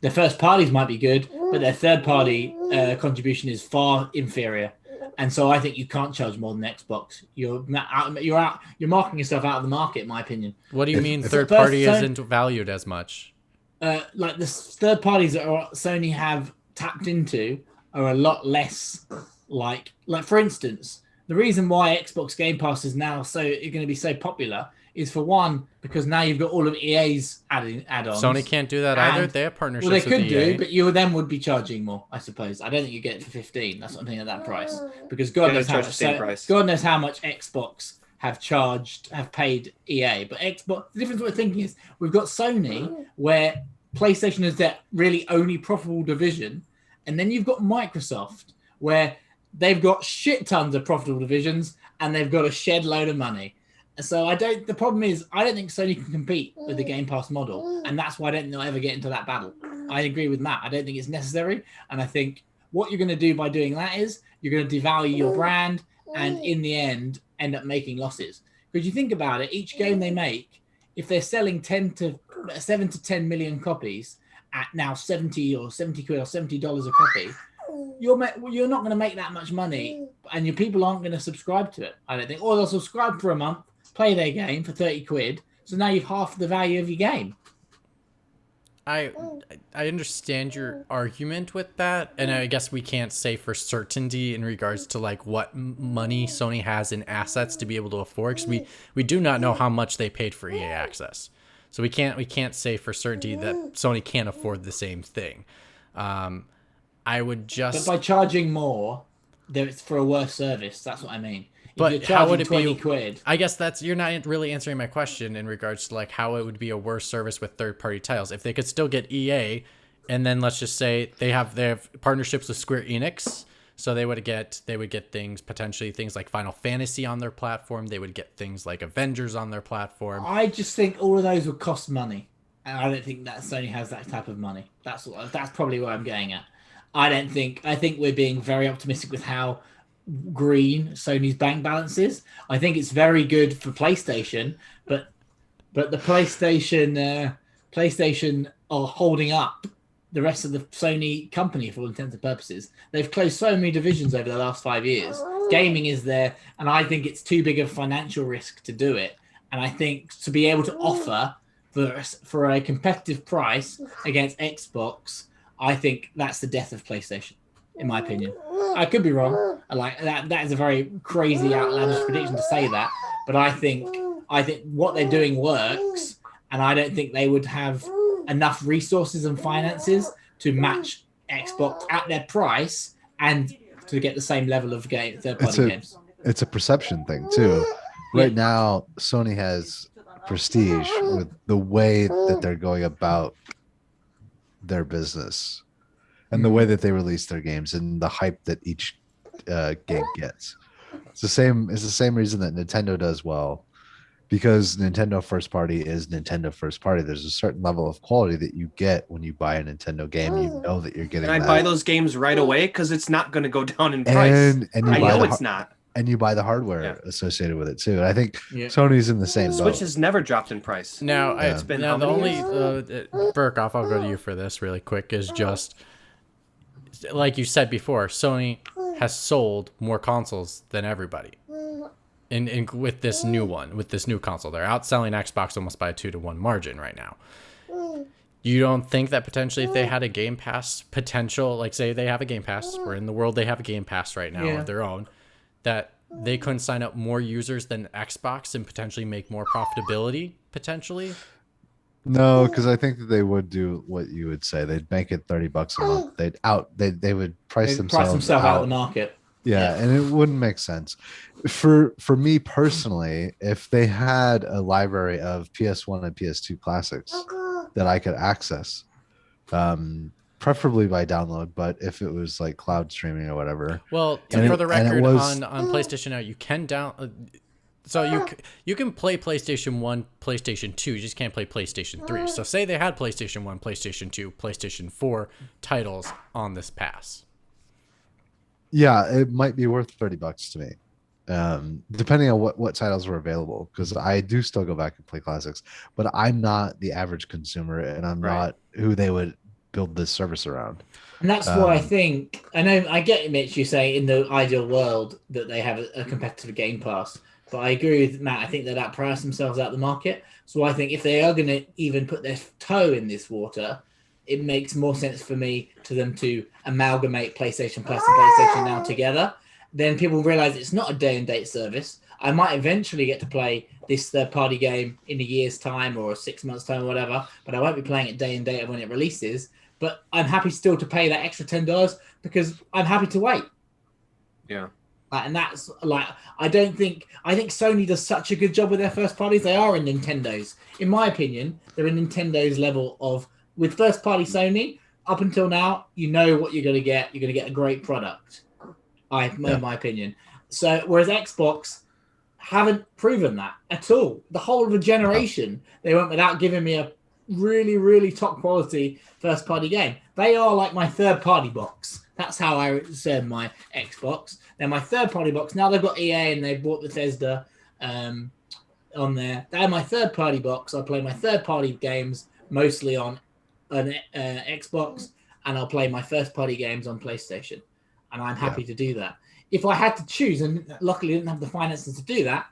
Their first parties might be good, but their third party contribution is far inferior. And so I think you can't charge more than Xbox. You're marking yourself out of the market, in my opinion. What do you mean third party isn't valued as much? Like the third parties that Sony have tapped into are a lot less like for instance, the reason why Xbox Game Pass is now going to be so popular is, for one, because now you've got all of EA's add-ons. Sony can't do that either. They have partnerships with EA. Well, they could do, but you then would be charging more, I suppose. I don't think you get it for 15. That's what I'm thinking, at that price. Because God knows how much Xbox have paid EA. But Xbox, the difference we're thinking is we've got Sony, where PlayStation is their really only profitable division, and then you've got Microsoft, where they've got shit tons of profitable divisions, and they've got a shed load of money. So the problem is, I don't think Sony can compete with the Game Pass model, and that's why I don't think they'll ever get into that battle. I agree with Matt. I don't think it's necessary, and I think what you're going to do by doing that is you're going to devalue your brand, and in the end up making losses. Because you think about it, each game they make, if they're selling 7 to 10 million copies at now 70 or 70 quid or $70 a copy, you're not going to make that much money, and your people aren't going to subscribe to it, I don't think. Or they'll subscribe for a month, play their game for 30 quid. So now you've half the value of your game. I understand your argument with that, and I guess we can't say for certainty in regards to like what money Sony has in assets to be able to afford, because we do not know how much they paid for EA access, so we can't say for certainty that Sony can't afford the same thing. I would just But by charging more, it's for a worse service. That's what I mean. But if you're how would charging it be? 20 quid? I guess you're not really answering my question in regards to like how it would be a worse service with third-party titles. If they could still get EA, and then let's just say they have partnerships with Square Enix, so they would get things like Final Fantasy on their platform. They would get things like Avengers on their platform. I just think all of those would cost money, and I don't think that Sony has that type of money. That's probably where I'm getting at. I think we're being very optimistic with how green Sony's bank balance is. I think it's very good for PlayStation, but the PlayStation are holding up the rest of the Sony company for all intents and purposes. They've closed so many divisions over the last 5 years. Gaming is there, and I think it's too big of a financial risk to do it. And I think to be able to offer for a competitive price against Xbox, I think that's the death of PlayStation, in my opinion. I could be wrong. Like that is a very crazy, outlandish prediction to say that, but I think what they're doing works, and I don't think they would have enough resources and finances to match Xbox at their price and to get the same level of third-party games. It's a perception thing too. Right now, Sony has prestige with the way that they're going about their business and the way that they release their games and the hype that each game gets. It's the same reason that Nintendo does well, because Nintendo first party is Nintendo first party. There's a certain level of quality that you get when you buy a Nintendo game. You know that you're getting. And I buy those games right away because it's not going to go down in price. And I know it's not. And you buy the hardware associated with it too. And I think Sony's in the same boat. Switch has never dropped in price. Now, it's been the only Burkoff, I'll go to you for this really quick, is just like you said before, Sony has sold more consoles than everybody. In with this new console, they're outselling Xbox almost by a 2-to-1 margin right now. You don't think that potentially if they had a Game Pass potential, like say they have a Game Pass, we're in the world, they have a Game Pass right now of their own, that they couldn't sign up more users than Xbox and potentially make more profitability potentially? No, because I think that they would do what you would say. They'd make it $30 a month. They would price themselves out of the market. Yeah, and it wouldn't make sense. For me personally, if they had a library of PS1 and PS2 classics that I could access, preferably by download, but if it was like cloud streaming or whatever. Well, for the record, on PlayStation now, you can so you can play PlayStation 1, PlayStation 2, you just can't play PlayStation 3. So say they had PlayStation 1, PlayStation 2, PlayStation 4 titles on this pass. Yeah, it might be worth $30 to me, depending on what titles were available. Because I do still go back and play classics, but I'm not the average consumer, and I'm not who they would build this service around. And that's why I think I get Mitch. You say in the ideal world that they have a competitive Game Pass, but I agree with Matt. I think that price themselves out of the market. So I think if they are going to even put their toe in this water, it makes more sense for me to them to amalgamate PlayStation Plus and PlayStation Now together. Then people realize it's not a day and date service. I might eventually get to play this third-party game in a year's time or 6 months' time or whatever, but I won't be playing it day and date when it releases. But I'm happy still to pay that extra $10 because I'm happy to wait. Yeah. And that's I think Sony does such a good job with their first parties. They are in Nintendo's. In my opinion, they're in Nintendo's level of, with first party Sony, up until now, you know what you're going to get. You're going to get a great product. In my opinion. So, whereas Xbox haven't proven that at all. The whole of a generation, they went without giving me a really, really top quality first party game. They are like my third party box. That's how I said my Xbox. They're my third party box. Now they've got EA and they've bought Bethesda on there. They're my third party box. I play my third party games mostly on an Xbox, and I'll play my first party games on PlayStation. And I'm happy to do that. If I had to choose, and luckily I didn't have the finances to do that,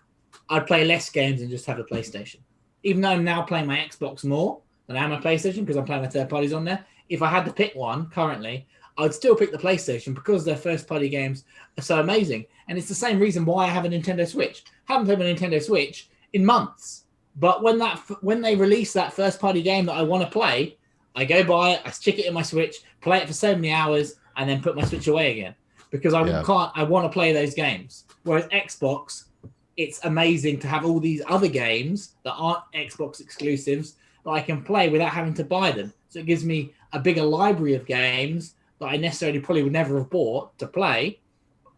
I'd play less games and just have a PlayStation. Even though I'm now playing my Xbox more, than I am a PlayStation because I'm playing with third parties on there. If I had to pick one currently, I'd still pick the PlayStation because their first party games are so amazing. And it's the same reason why I have a Nintendo Switch. I haven't played my Nintendo Switch in months. But when they release that first party game that I want to play, I go buy it, I stick it in my Switch, play it for so many hours, and then put my Switch away again. Because I want to play those games. Whereas Xbox, it's amazing to have all these other games that aren't Xbox exclusives that I can play without having to buy them. So it gives me a bigger library of games that I necessarily probably would never have bought to play.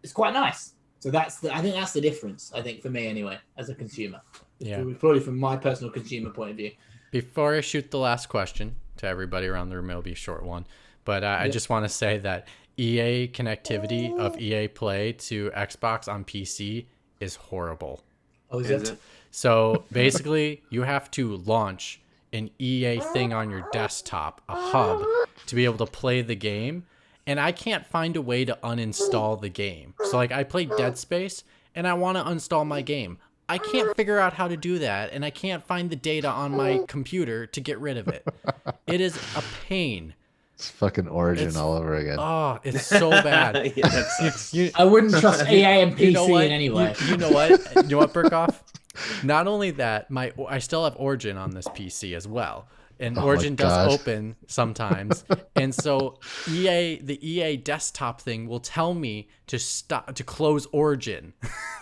It's quite nice. So I think that's the difference, I think, for me anyway, as a consumer. Yeah. Probably from my personal consumer point of view. Before I shoot the last question to everybody around the room, it'll be a short one. But I just want to say that EA connectivity of EA Play to Xbox on PC is horrible. Oh, is it? So basically, you have to launch an EA thing on your desktop, a hub, to be able to play the game. And I can't find a way to uninstall the game. So like I played Dead Space and I want to uninstall my game. I can't figure out how to do that, and I can't find the data on my computer to get rid of it. It is a pain. It's fucking Origin all over again. Oh, it's so bad. Yeah, that sucks. I wouldn't trust EA and PC You know what? in any way. You know what? You know what, Burkhoff? Not only that, I still have Origin on this PC as well. And Origin does open sometimes. And so the EA desktop thing will tell me to close Origin.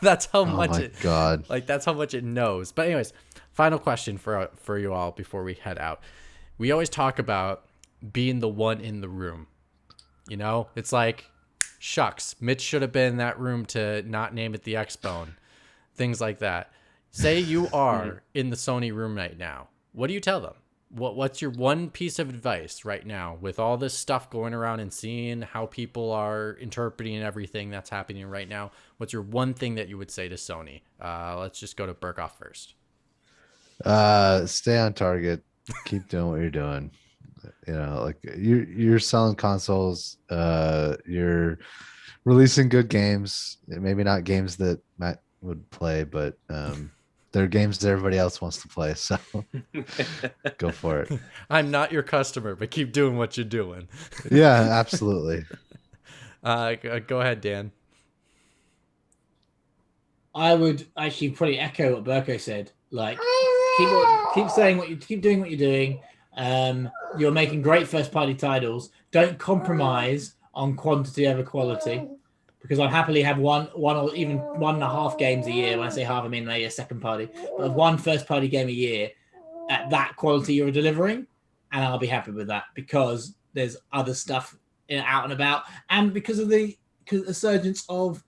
That's how much that's how much it knows. But anyways, final question for you all before we head out. We always talk about being the one in the room. You know, it's like, shucks, Mitch should have been in that room to not name it the X-Bone. Things like that. Say you are in the Sony room right now. What do you tell them? What's your one piece of advice right now with all this stuff going around and seeing how people are interpreting everything that's happening right now? What's your one thing that you would say to Sony? Let's just go to Burkhoff first. Stay on target. Keep doing what you're doing. You know, like you're selling consoles. You're releasing good games. Maybe not games that Matt would play, but they're games that everybody else wants to play, so go for it. I'm not your customer, but keep doing what you're doing. Yeah, absolutely. Go ahead, Dan. I would actually probably echo what Burko said. Like, keep doing what you're doing. You're making great first party titles. Don't compromise on quantity over quality. Because I'll happily have one or even 1.5 games a year. When I say half, I mean maybe a second party. But one first party game a year at that quality you're delivering, and I'll be happy with that because there's other stuff out and about, and because of the resurgence of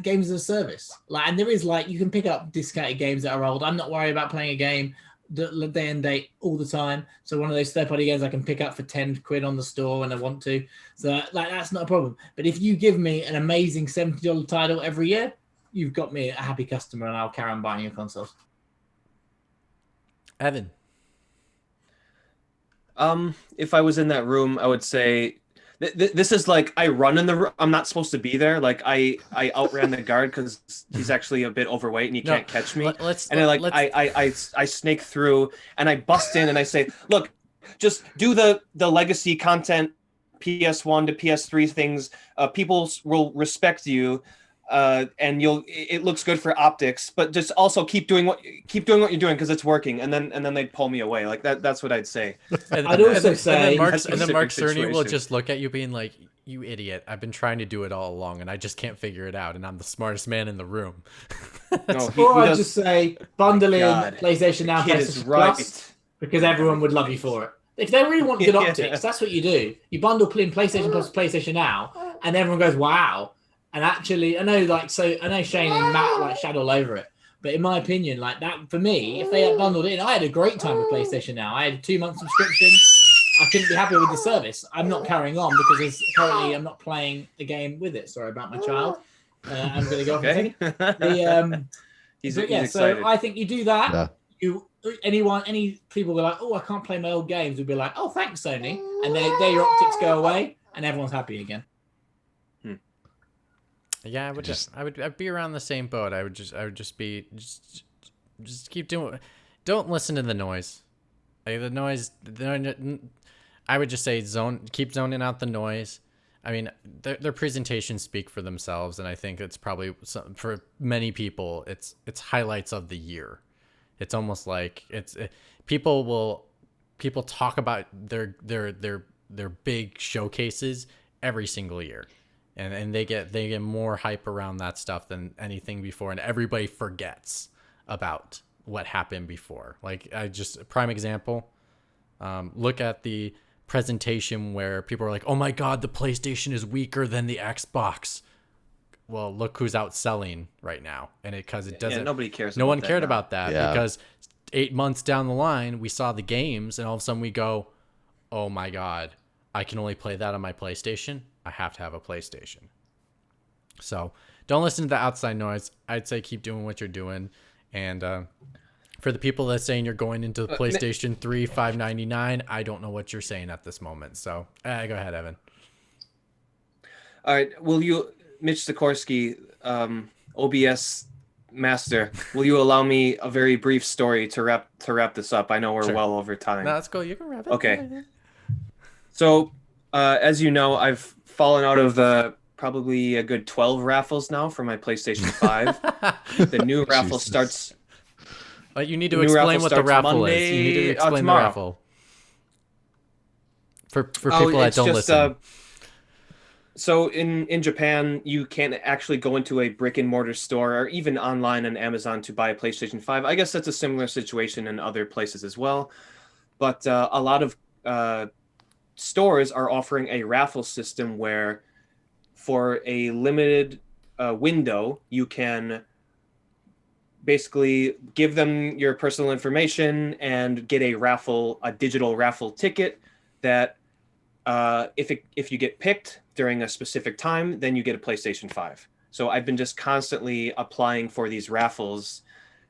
games as a service. Like, and there is you can pick up discounted games that are old. I'm not worried about playing a game day and date all the time. So one of those third-party games I can pick up for 10 quid on the store when I want to. So that's not a problem. But if you give me an amazing $70 title every year, you've got me a happy customer, and I'll carry on buying your consoles. Evan. If I was in that room, I would say this is like I run in the room. I'm not supposed to be there. Like I outran the guard because he's actually a bit overweight and he can't catch me. I snake through and I bust in and I say, look, just do the legacy content, PS1 to PS3 things. People will respect you. And it looks good for optics, but just also keep doing what you're doing because it's working, and then they'd pull me away. Like that's what I'd say. I'd also say, Mark Cerny will just look at you being like, "You idiot! I've been trying to do it all along, and I just can't figure it out, and I'm the smartest man in the room." I'd just say bundle in PlayStation Now, PlayStation Plus, because everyone would love you for it. If they really want good optics, that's what you do. You bundle in PlayStation Plus, PlayStation Now, and everyone goes, "Wow." And actually, I know Shane and Matt shadow all over it, but in my opinion, that for me, if they had bundled it in, I had a great time with PlayStation Now. I had a 2-month subscription. I couldn't be happier with the service. I'm not carrying on because currently I'm not playing the game with it. Sorry about my child. I'm going to go off in a second. He's excited. So I think you do that. Yeah. Any people were like, "Oh, I can't play my old games," would be like, "Oh, thanks, Sony," and there your optics go away, and everyone's happy again. Yeah, I'd be around the same boat. Just keep doing. Don't listen to the noise. Like the noise, I would just say keep zoning out the noise. I mean, their presentations speak for themselves, and I think it's probably for many people, it's highlights of the year. It's almost like people talk about their big showcases every single year, and they get more hype around that stuff than anything before, and everybody forgets about what happened before. Like prime example, look at the presentation where people are like, oh my god, the PlayStation is weaker than the Xbox. Well, look who's outselling right now. And because it doesn't, nobody cares. No one cared about that Yeah. because 8 months down the line, we saw the games and all of a sudden we go, oh my god, I can only play that on my PlayStation. I have to have a PlayStation. So don't listen to the outside noise. I'd say keep doing what you're doing. And for the people that saying you're going into the PlayStation 3 $599, I don't know what you're saying at this moment. So go ahead, Evan. All right. Will you, Mitch Sikorsky, OBS master, will you allow me a very brief story to wrap this up? I know we're Sure. well over time. No, that's cool. You can wrap it. Okay. So, as you know, I've fallen out of probably a good 12 raffles now for my PlayStation 5. The new raffle Jesus. starts. You need to The new explain raffle what the starts raffle is. You need to Monday- explain the tomorrow. raffle. For people that it's don't just, listen. So in Japan, you can't actually go into a brick and mortar store or even online on Amazon to buy a PlayStation 5. I guess that's a similar situation in other places as well. But a lot of stores are offering a raffle system where for a limited window, you can basically give them your personal information and get a digital raffle ticket that if you get picked during a specific time, then you get a PlayStation 5. So I've been just constantly applying for these raffles,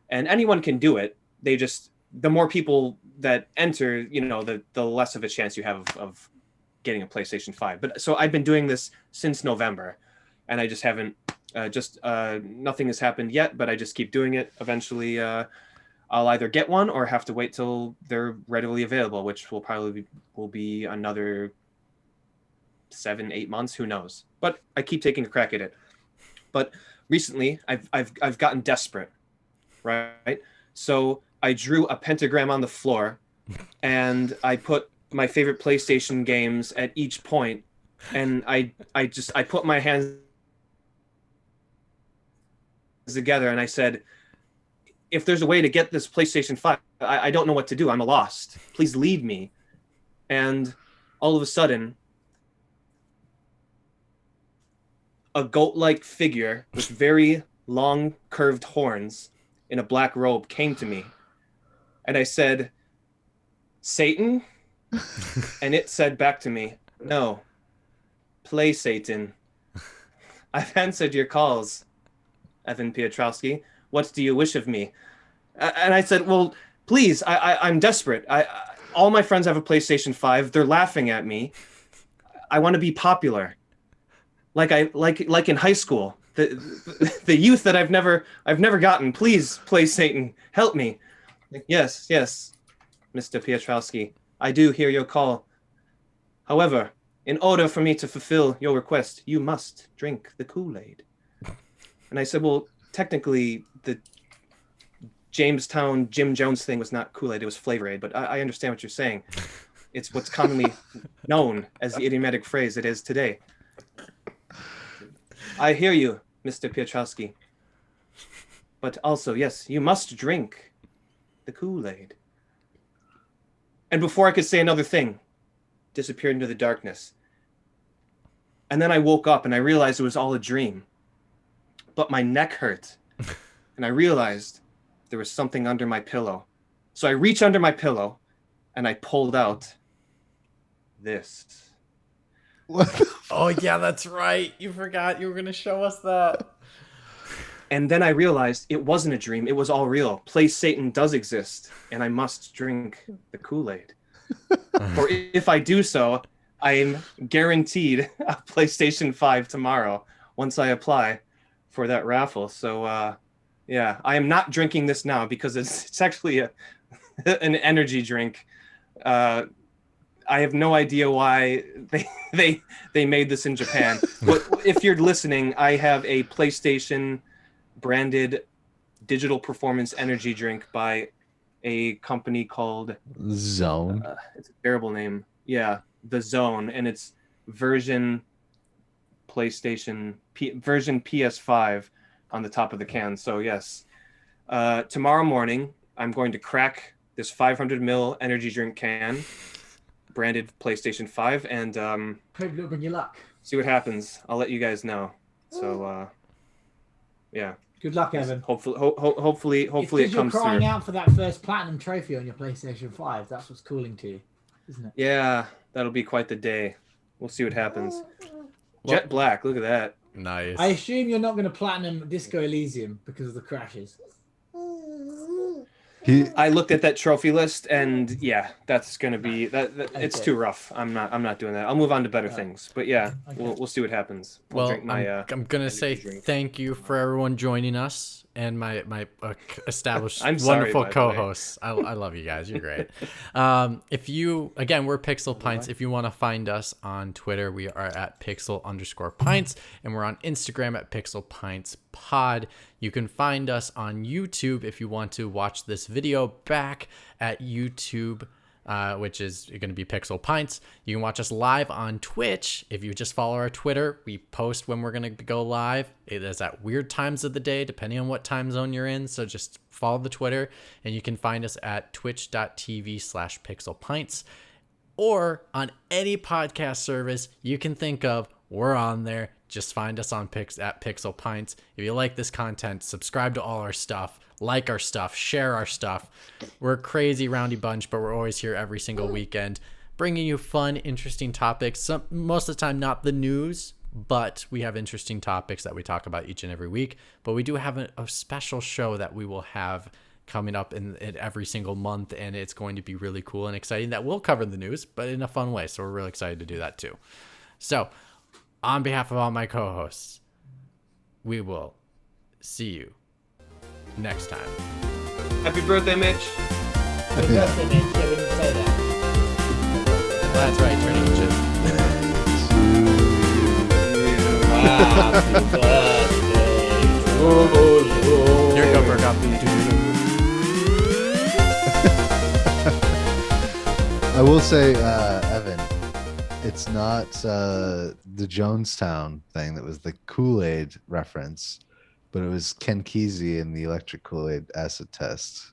and anyone can do it. The more people that enter, the less of a chance you have of getting a PlayStation 5. But so I've been doing this since November, and I just haven't nothing has happened yet, but I just keep doing it. Eventually I'll either get one or have to wait till they're readily available, which will be another 7-8 months, who knows. But I keep taking a crack at it. But recently I've gotten desperate, right? So I drew a pentagram on the floor and I put my favorite PlayStation games at each point, and I put my hands together and I said, if there's a way to get this PlayStation 5, I don't know what to do. I'm lost. Please lead me. And all of a sudden, a goat-like figure with very long, curved horns in a black robe came to me. And I said, Satan? And it said back to me, no, play Satan. I've answered your calls, Evan Piotrowski. What do you wish of me? And I said, well, please, I'm desperate. All my friends have a PlayStation 5. They're laughing at me. I want to be popular. Like in high school. The youth that I've never gotten. Please play Satan. Help me. Yes, Mr. Piotrowski. I do hear your call. However, in order for me to fulfill your request, you must drink the Kool-Aid. And I said, well, technically, the Jamestown Jim Jones thing was not Kool-Aid, it was Flavor Aid, but I understand what you're saying. It's what's commonly known as the idiomatic phrase it is today. I hear you, Mr. Piotrowski. But also, yes, you must drink the Kool-Aid. And before I could say another thing, disappeared into the darkness. And then I woke up and I realized it was all a dream. But my neck hurt. And I realized there was something under my pillow. So I reached under my pillow and I pulled out this. Oh, yeah, that's right. You forgot you were going to show us that. And then I realized it wasn't a dream. It was all real. Play Satan does exist, and I must drink the Kool-Aid. For if I do so, I'm guaranteed a PlayStation 5 tomorrow once I apply for that raffle. So, yeah, I am not drinking this now because it's actually an energy drink. I have no idea why they made this in Japan. But if you're listening, I have a PlayStation branded digital performance energy drink by a company called Zone. it's a terrible name. Yeah, The Zone, and it's version version PS5 on the top of the can. So yes, tomorrow morning I'm going to crack this 500 ml energy drink can, branded PlayStation 5, and Hope look on your luck. see what happens. I'll let you guys know. So yeah. Good luck, Evan. Hopefully It's it you're comes crying through. out for that first platinum trophy on your PlayStation 5. That's what's calling to you, isn't it? Yeah, that'll be quite the day. We'll see what happens. Well- Jet black, look at that. Nice. I assume you're not going to platinum Disco Elysium because of the crashes. I looked at that trophy list, and yeah, that's gonna be it's Okay. too rough. I'm not doing that. I'll move on to better things. But yeah, Okay. we'll see what happens. I'll Well, drink my, I'm gonna say drink. thank you for everyone joining us and my established I'm sorry, wonderful by the way. co-hosts. I love you guys. You're great. If you we're Pixel Pints. If you want to find us on Twitter, we are at pixel_pints, and we're on Instagram at Pixel Pints Pod. You can find us on YouTube if you want to watch this video back at YouTube, which is going to be Pixel Pints. You can watch us live on Twitch. If you just follow our Twitter, we post when we're going to go live. It is at weird times of the day, depending on what time zone you're in. So just follow the Twitter, and you can find us at twitch.tv/pixelpints, or on any podcast service you can think of. We're on there. Just find us on at Pixel Pints. If you like this content, subscribe to all our stuff, like our stuff, share our stuff. We're a crazy roundy bunch, but we're always here every single weekend, bringing you fun, interesting topics. Most of the time, not the news, but we have interesting topics that we talk about each and every week. But we do have a special show that we will have coming up in every single month, and it's going to be really cool and exciting. That will cover the news, but in a fun way. So we're really excited to do that too. So, on behalf of all my co-hosts, we will see you next time. Happy birthday, Mitch. Happy birthday, Mitch. Yeah, we didn't say that. That's right, turning Happy birthday. Here go, Burkoff. I will say, Evan, it's not the Jonestown thing that was the Kool-Aid reference, but it was Ken Kesey in the electric Kool-Aid acid test.